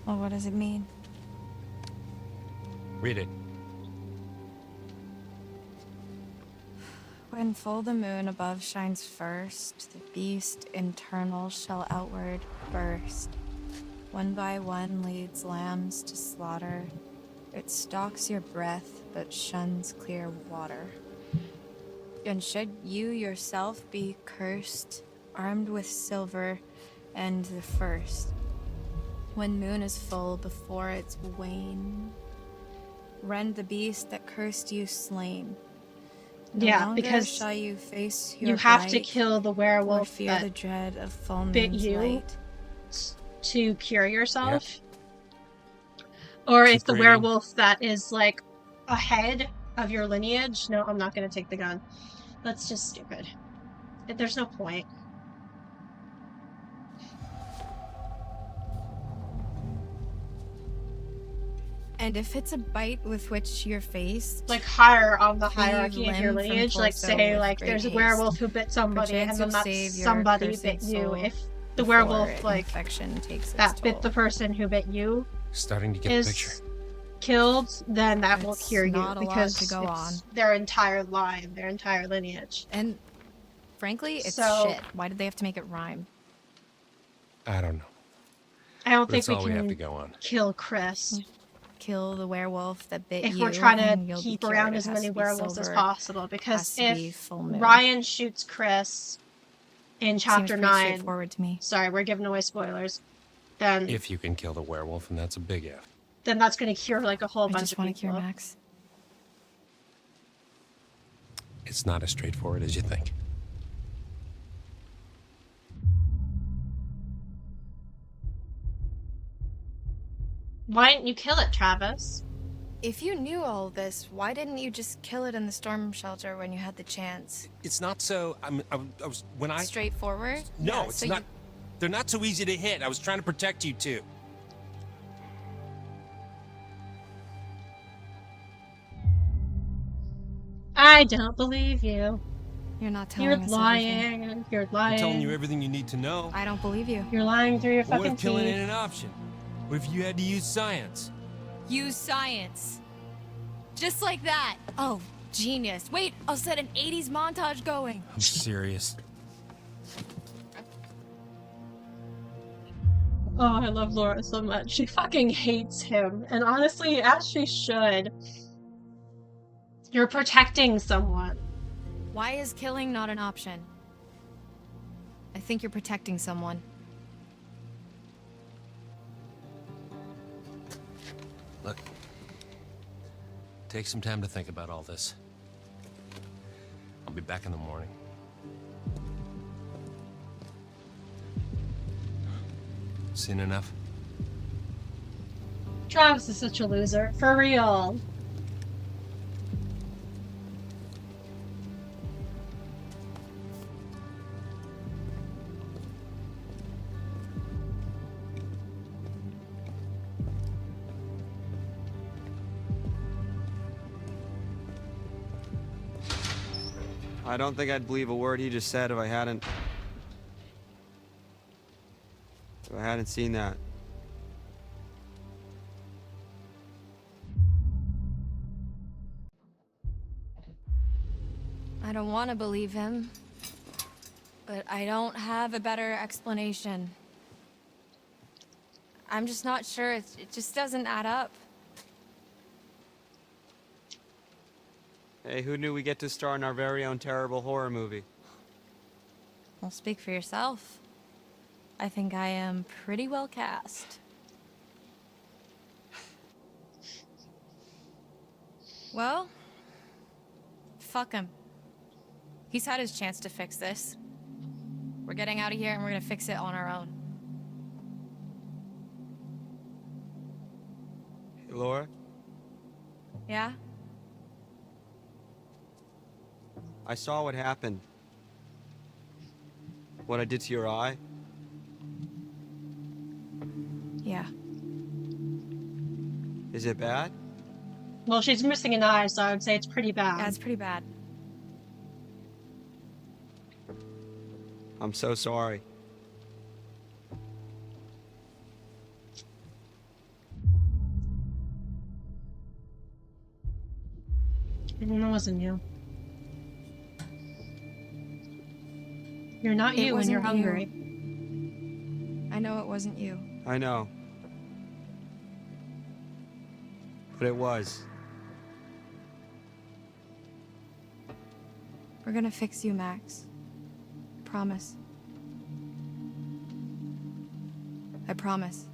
Well, what does it mean? Read it. When full the moon above shines first, the beast internal shall outward burst. One by one leads lambs to slaughter. It stalks your breath, but shuns clear water. And should you yourself be cursed, armed with silver and the first, when moon is full before its wane, rend the beast that cursed you slain. No Yeah, longer because shall you face your you have to blight, kill the or werewolf fear that the dread of full bit moon's you light. to cure yourself. Or if the reading. werewolf that is like ahead of your lineage. No, I'm not gonna take the gun. That's just stupid. There's no point. And if it's a bite with which you're faced, Like higher on the Cleave hayierarchy of your limb from lineage, like torso say with like great there's a haste. werewolf who bit somebody and Perchance then you'll that save your somebody cursed bit you. soul If the before werewolf like infection takes its that bit toll. the person who bit you Starting to get the picture. is killed, then that will It's cure you not a lot because to go it's on. their entire line, their entire lineage. And frankly, it's So- shit. Why did they have to make it rhyme? I don't know. I don't But think it's we all we have to can go on. kill Chris Kill the werewolf that bit if you. we're trying and to you'll be keep cured. around It as has many to be werewolves as silver. possible. Has Because to be if full moon. Ryan shoots Chris in Seems chapter pretty 9, straightforward to me. sorry, we're giving away spoilers. Then If you can kill the werewolf, and that's a big if. that's going to cure like a whole I bunch just of want to people. cure Max. It's not as straightforward as you think. Why didn't you kill it, Travis? If you knew all this, why didn't you just kill it in the storm shelter when you had the chance? It's not so. I was when I. Straightforward? No, Yeah, it's so not. They're not so easy to hit. I was trying to protect you too. I don't believe you. You're not telling You're us lying, and you're lying. I'm telling you everything you need to know. I don't believe you. You're lying through your What fucking if killing teeth. ain't an option? What if you had to use science? Use science. Just like that. Oh, Genius. Wait, I'll set an 80s montage going. I'm serious. Oh, I love Laura so much. She fucking hates him. And honestly, as she should. You're protecting someone. Why is killing not an option? I think you're protecting someone. Look, take some time to think about all this. I'll be back in the morning. Seen enough? Travis is such a loser. For real. I don't think I'd believe a word he just said if I hadn't seen that. I don't want to believe him, but I don't have a better explanation. I'm just not sure. It just doesn't add up. Hey, who knew we get to star in our very own terrible horror movie? Well, speak for yourself. I think I am pretty well cast. Well, fuck him. He's had his chance to fix this. We're getting out of here and we're gonna fix it on our own. Hey, Laura? Yeah? I saw what happened. What I did to your eye. Yeah. Is it bad? Well, she's missing an eye, so I would say it's pretty bad. Yeah, it's pretty bad. I'm so sorry. It wasn't you. You're not you when you're hungry. I know it wasn't you. I know. But it was. We're gonna fix you, Max. Promise. I promise.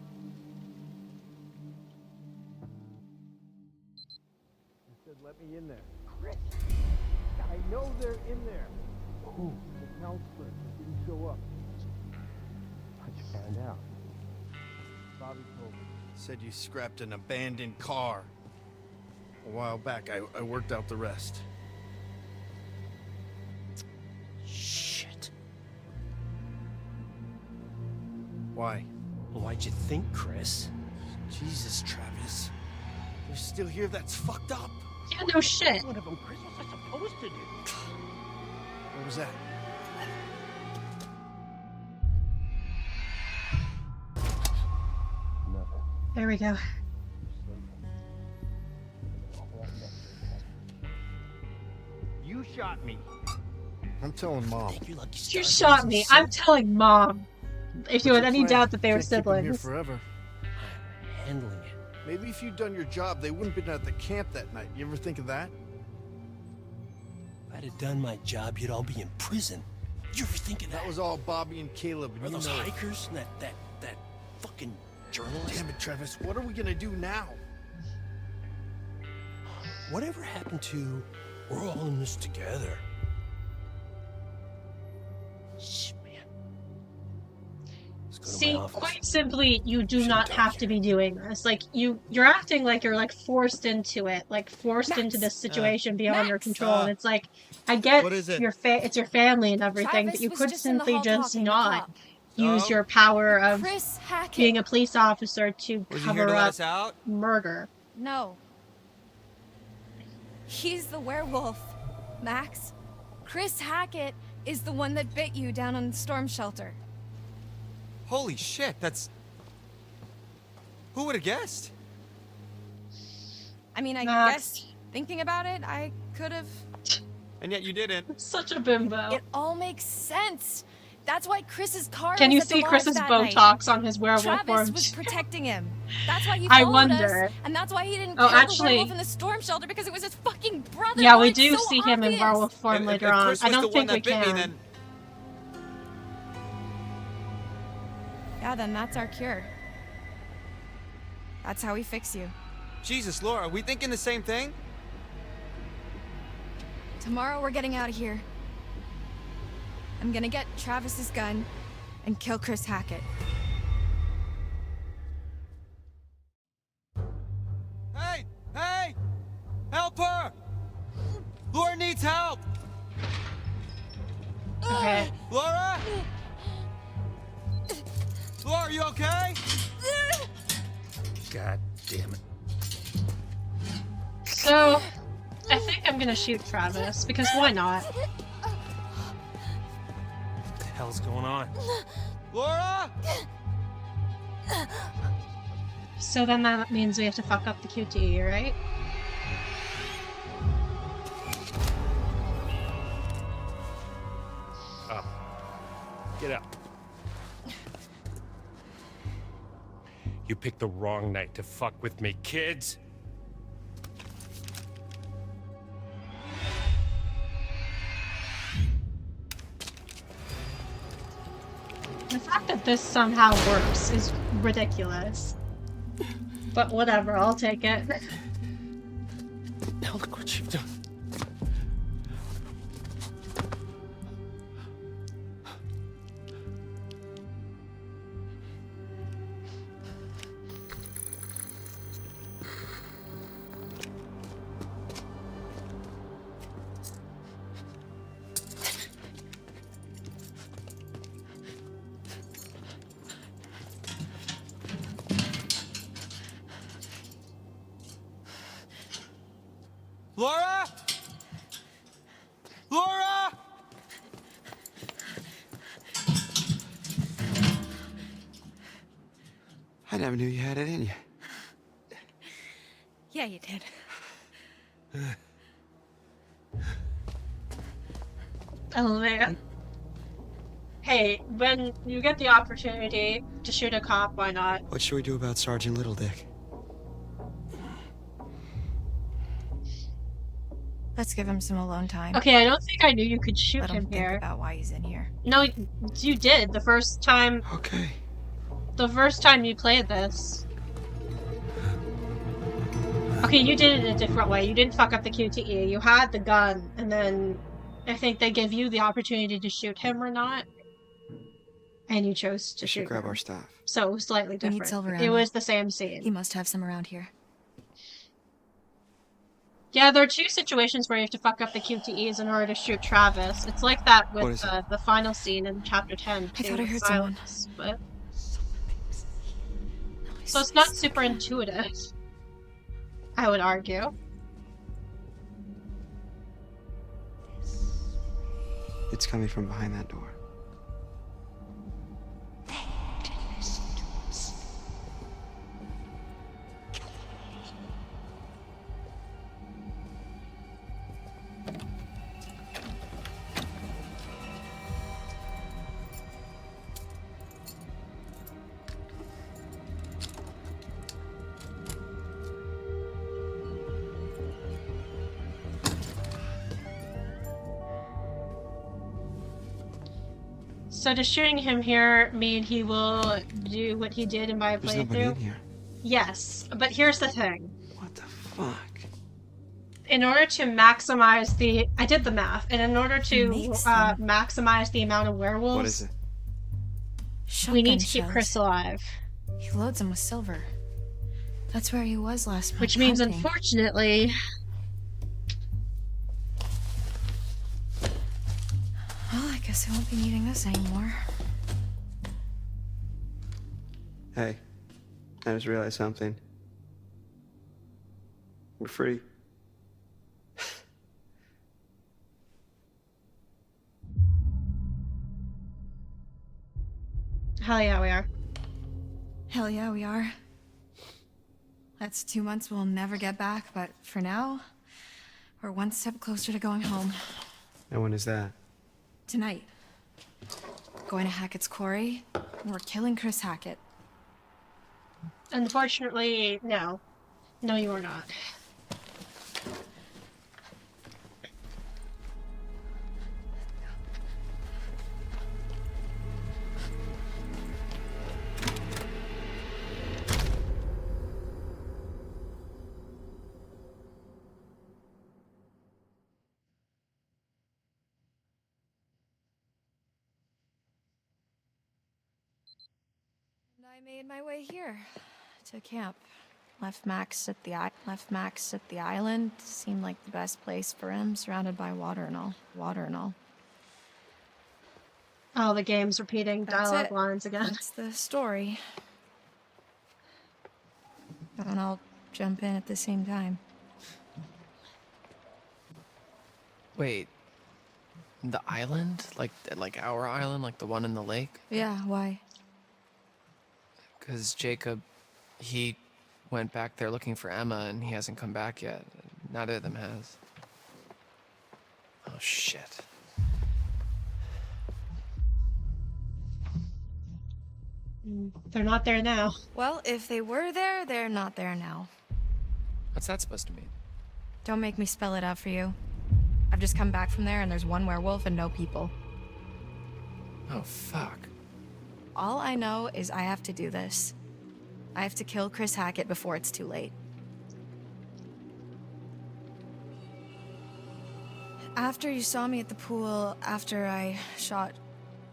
He said, let me in there. Chris, I know they're in there. Who? The counselor didn't show up. How'd you find out? Bobby told me. Said you scrapped an abandoned car. A while back, I worked out the rest. Shit. Why? Why'd you think, Chris? Jesus, Travis. You're still here? That's fucked up. Yeah, no shit. What of them, Chris? What's I supposed to do? What was that? There we go. You shot me. I'm telling Mom. You shot me. I'm telling Mom. If you had any doubt that they were Can't keep 'em here siblings. forever. I'm handling it. Maybe if you'd done your job, they wouldn't have been at the camp that night. You ever think of that? If I'd have done my job, you'd all be in prison. You ever think of that? That was all Bobby and Caleb, and Are you those know it. hikers and that fucking journalist? Damn it, Travis. What are we gonna do now? Whatever happened to we're all in this together? Shh, man. Let's go to See, my office. quite simply, you do not have to be doing this. Like, you're acting like you're, like, forced into it. Like, forced into this situation beyond your control. And it's like, I get What is it? It's your family and everything, Travis but you was could just in the simply hall just talking to not cop. use your power of Chris Hackett. being a police officer to Was you here cover to let up us out? murder. No. He's the werewolf, Max. Chris Hackett is the one that bit you down on the storm shelter. Holy shit, that's... Who would have guessed? I mean, I Max. guess Thinking about it, I could have. And yet you didn't. Such a bimbo. It all makes sense. That's why Chris's car Can was you at the see lodge Chris's that night. Botox on his werewolf Travis form? was protecting him. That's why he I followed wonder. us, and that's why he didn't Oh, kill actually- the werewolf in the storm shelter because it was his fucking brother. Yeah, Oh, we it's do so see him in obvious. werewolf form later on. Chris I was the don't one think we that bit me, can. then Yeah, then that's our cure. That's how we fix you. Jesus, Laura, are we thinking the same thing? Tomorrow we're getting out of here. I'm gonna get Travis's gun and kill Chris Hackett. Hey! Hey! Help her! Laura needs help! Okay. Laura? Laura, are you okay? God damn it. So, I think I'm gonna shoot Travis, because why not? What the hell's going on? Laura? So then that means we have to fuck up the QTE, right? Up. Get up. You picked the wrong night to fuck with me, kids. The fact that this somehow works is ridiculous. But whatever, I'll take it. Now look what you've done. Laura? Laura? I never knew you had it in you. Yeah, you did. Oh man. Hey, when you get the opportunity to shoot a cop, why not? What should we do about Sergeant Littledick? Let's give him some alone time. Okay, I don't think I knew you could shoot Let him him think here. about why he's in here. No, you did the first time. Okay. The first time you played this. Okay, you did it a different way. You didn't fuck up the QTE. You had the gun, and then I think they give you the opportunity to shoot him or not. And you chose to We shoot should grab him. our stuff. So it was slightly We different. need silver It ammo. was the same scene. He must have some around here. Yeah, there are two situations where you have to fuck up the QTEs in order to shoot Travis. It's like that What with is it? the final scene in chapter 10. I too, thought I with heard someone. Silence, but... So it's not super intuitive, I would argue. It's coming from behind that door. So does shooting him here mean he will do what he did in my There's nobody in playthrough? here. Yes, but here's the thing. What the fuck? In order to maximize the... I did the math, and in order to Makes them. maximize the amount of werewolves, What is it? we need Shotgun to keep shells. Chris alive. He loads them with silver. That's where he was last month. Which means, hunting. unfortunately... Well, I guess I won't be needing this anymore. Hey, I just realized something. We're free. Hell yeah, we are. Hell yeah, we are. That's 2 months we'll never get back, but for now, We're one step closer to going home. And when is that? Tonight. Going to Hackett's Quarry, and we're killing Chris Hackett. Unfortunately, no. No, you are not. I made my way here to camp. Left Max at the island. Seemed like the best place for him, surrounded by water and all. Oh, the game's repeating dialogue lines again. That's the story. And I'll jump in at the same time. Wait. The island? Like our island? Like the one in the lake? Yeah, why? Because Jacob, he went back there looking for Emma and he hasn't come back yet. Neither of them has. Oh, shit. They're not there now. Well, if they were there, they're not there now. What's that supposed to mean? Don't make me spell it out for you. I've just come back from there and there's one werewolf and no people. Oh, fuck. All I know is I have to do this. I have to kill Chris Hackett before it's too late. After you saw me at the pool, after I shot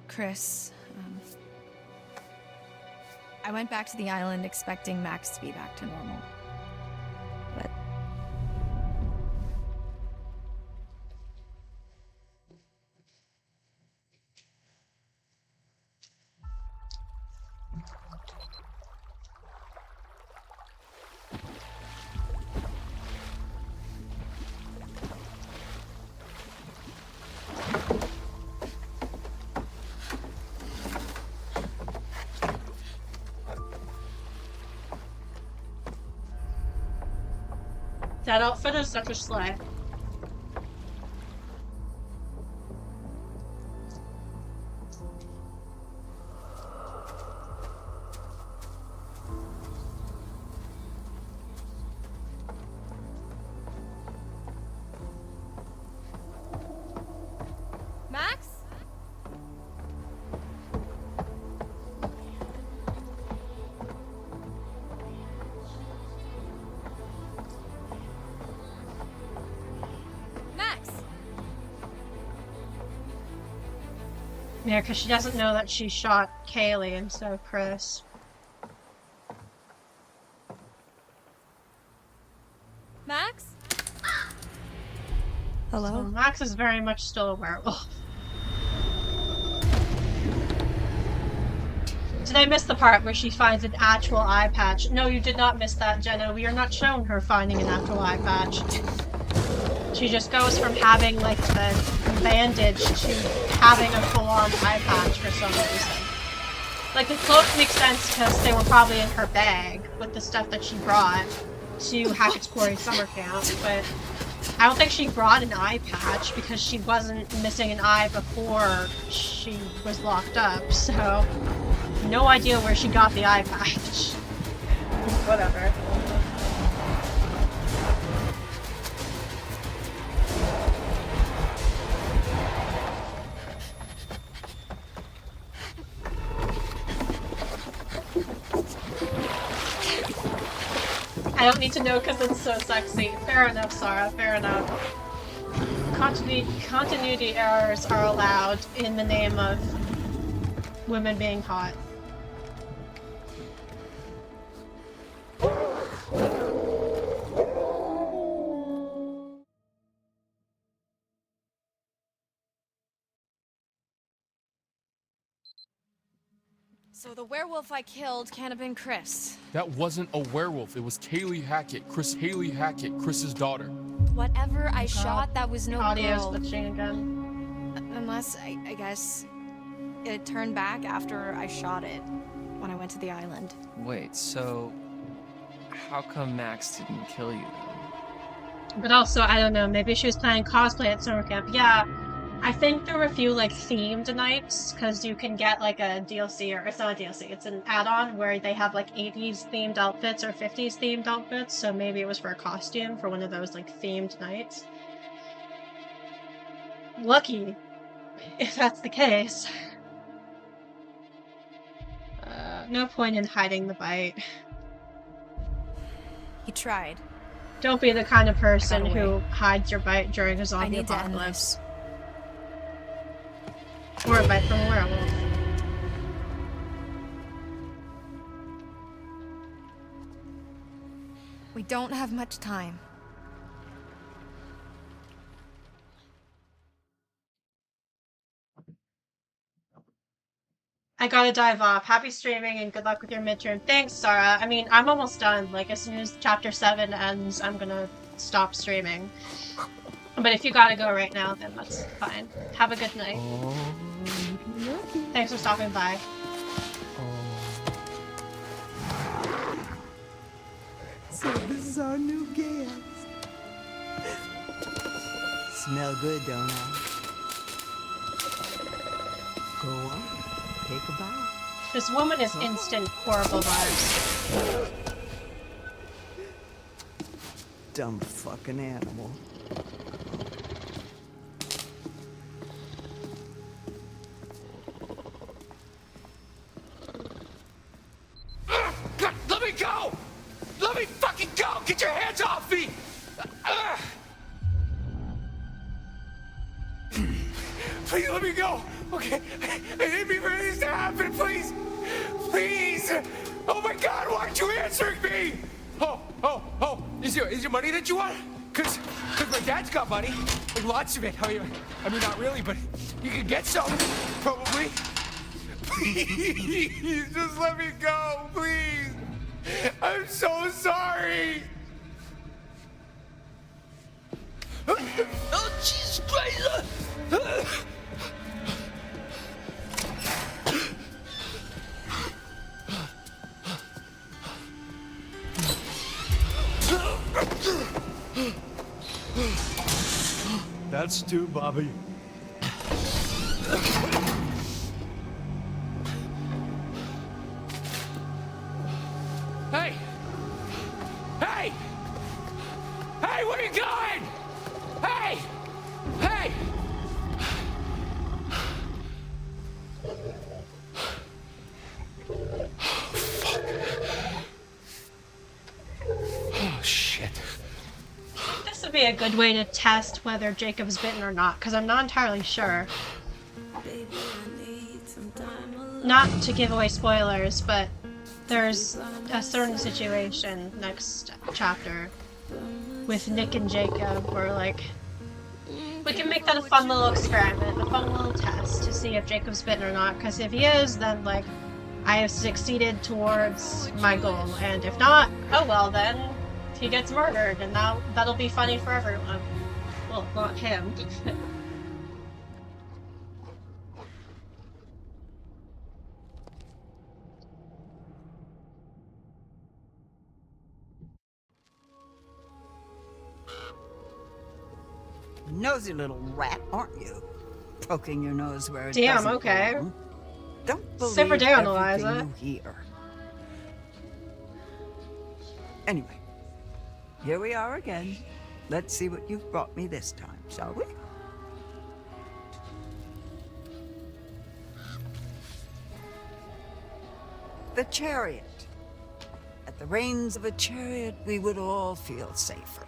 Chris, I went back to the island expecting Max to be back to normal. But that outfit is such a slay. Max? Max? Yeah, because she doesn't know that she shot Kaylee instead of Chris. Max? Hello? So Max is very much still a werewolf. Did I miss the part where she finds an actual eye patch? No, you did not miss that, Jenna. We are not shown her finding an actual eye patch. She just goes from having, like, the bandage to having a full-on eye patch for some reason. Like, the cloak makes sense because they were probably in her bag with the stuff that she brought to Hackett's Quarry summer camp, but I don't think she brought an eye patch because she wasn't missing an eye before she was locked up, so no idea where she got the eye patch. Whatever. I don't need to know because it's so sexy. Fair enough, Sarah, fair enough. Continuity errors are allowed in the name of women being hot. So the werewolf I killed can't have been Chris. That wasn't a werewolf. It was Kaylee Hackett, Chris Haley Hackett, Chris's daughter. Whatever I shot, that was no Audio's girl. glitching again. Unless, I guess, it turned back after I shot it when I went to the island. Wait, so how come Max didn't kill you then? But also, I don't know, maybe she was planning cosplay at summer camp. Yeah, I think there were a few, like, themed nights, because you can get, like, a DLC, or it's not a DLC, it's an add-on where they have, like, 80s themed outfits or 50s themed outfits, so maybe it was for a costume for one of those, like, themed nights. Lucky, if that's the case. No point in hiding the bite. He tried. Don't be the kind of person away. who hides your bite during a zombie I need to end apocalypse. Or a bite from a werewolf. We don't have much time. I gotta dive off. Happy streaming and good luck with your midterm. Thanks, Sarah. I mean, I'm almost done. Like, as soon as chapter 7 ends, I'm gonna stop streaming. But if you gotta go right now, then that's fine. Have a good night. Thanks for stopping by. So this is our new guest. Smell good, don't I? Go on, take a bite. This woman is instant horrible vibes. Dumb fucking animal. God, let me go! Let me fucking go! Get your hands off me! Please let me go! Okay, I didn't mean for this to happen, please! Please! Oh my God, why aren't you answering me? Oh, is your money that you want? Cause my dad's got money. Like lots of it. I mean, not really, but you can get some, probably. Please, just let me go, please. I'm so sorry. Oh, Jesus Christ. That's two, Bobby. Hey! Hey! Hey, where are you going? Hey! Hey! Oh, shit. This would be a good way to test whether Jacob's bitten or not, because I'm not entirely sure. Not to give away spoilers, but there's a certain situation next chapter with Nick and Jacob where, like, we can make that a fun little experiment, a fun little test to see if Jacob's bitten or not, because if he is, then, like, I have succeeded towards my goal, and if not, oh well, then he gets murdered, and that'll be funny for everyone. Well, not him. Nosy little rat, aren't you? Poking your nose where it Damn, doesn't okay. belong. Don't believe Simmer down, everything Eliza. you hear. Anyway, here we are again. Let's see what you've brought me this time, shall we? The chariot. At the reins of a chariot, we would all feel safer.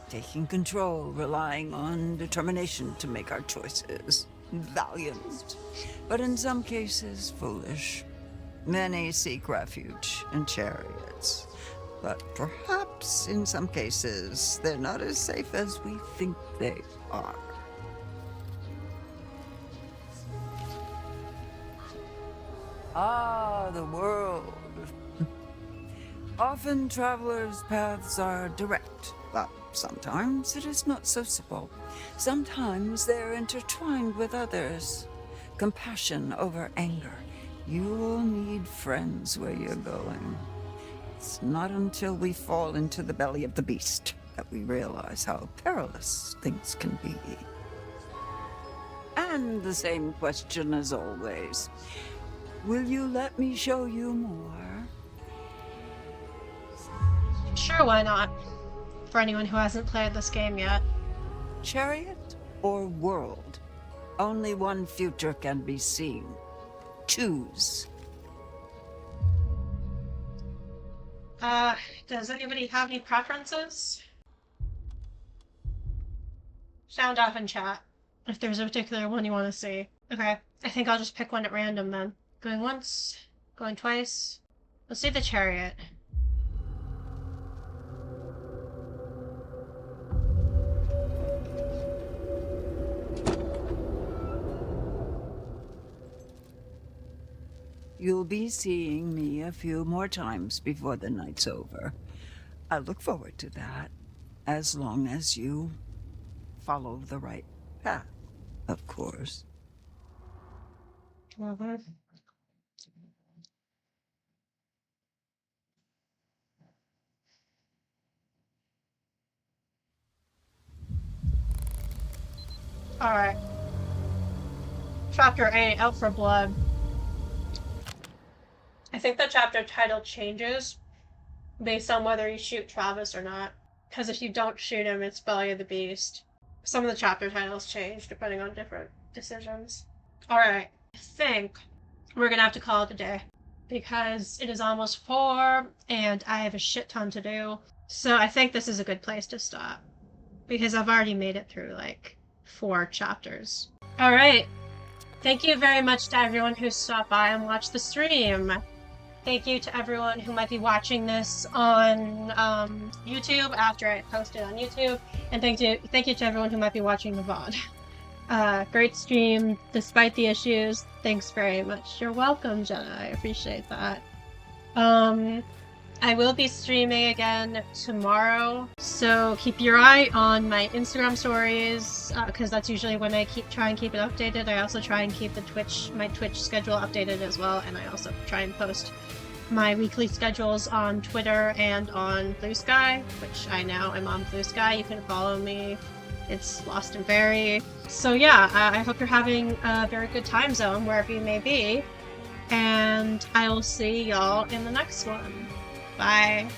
Taking control, relying on determination to make our choices. Valiant, but in some cases foolish. Many seek refuge in chariots, but perhaps in some cases they're not as safe as we think they are. Ah, the world. Often travelers' paths are direct, but sometimes it is not so simple. Sometimes they're intertwined with others. Compassion over anger. You'll need friends where you're going. It's not until we fall into the belly of the beast that we realize how perilous things can be. And the same question as always. Will you let me show you more? Sure, why not? For anyone who hasn't played this game yet. Chariot or world? Only one future can be seen. Choose. Does anybody have any preferences? Sound off in chat if there's a particular one you want to see. Okay, I think I'll just pick one at random then. Going once, going twice. Let's see the chariot. You'll be seeing me a few more times before the night's over. I look forward to that, as long as you follow the right path, of course. Mm-hmm. Alright. Chapter 8, Out for Blood. I think the chapter title changes based on whether you shoot Travis or not. Because if you don't shoot him, it's Belly of the Beast. Some of the chapter titles change depending on different decisions. Alright, I think we're gonna have to call it a day. Because it is almost 4 and I have a shit ton to do. So I think this is a good place to stop. Because I've already made it through like 4 chapters. Alright. Thank you very much to everyone who stopped by and watched the stream. Thank you to everyone who might be watching this on YouTube after I post it on YouTube. And thank you to everyone who might be watching the VOD. Great stream, despite the issues. Thanks very much. You're welcome, Jenna. I appreciate that. I will be streaming again tomorrow, so keep your eye on my Instagram stories, because that's usually when I try and keep it updated. I also try and keep my Twitch schedule updated as well, and I also try and post my weekly schedules on Twitter and on Blue Sky, which I now am on Blue Sky. You can follow me. It's Lost and Berry. So yeah, I hope you're having a very good time zone wherever you may be, and I will see y'all in the next one. Bye.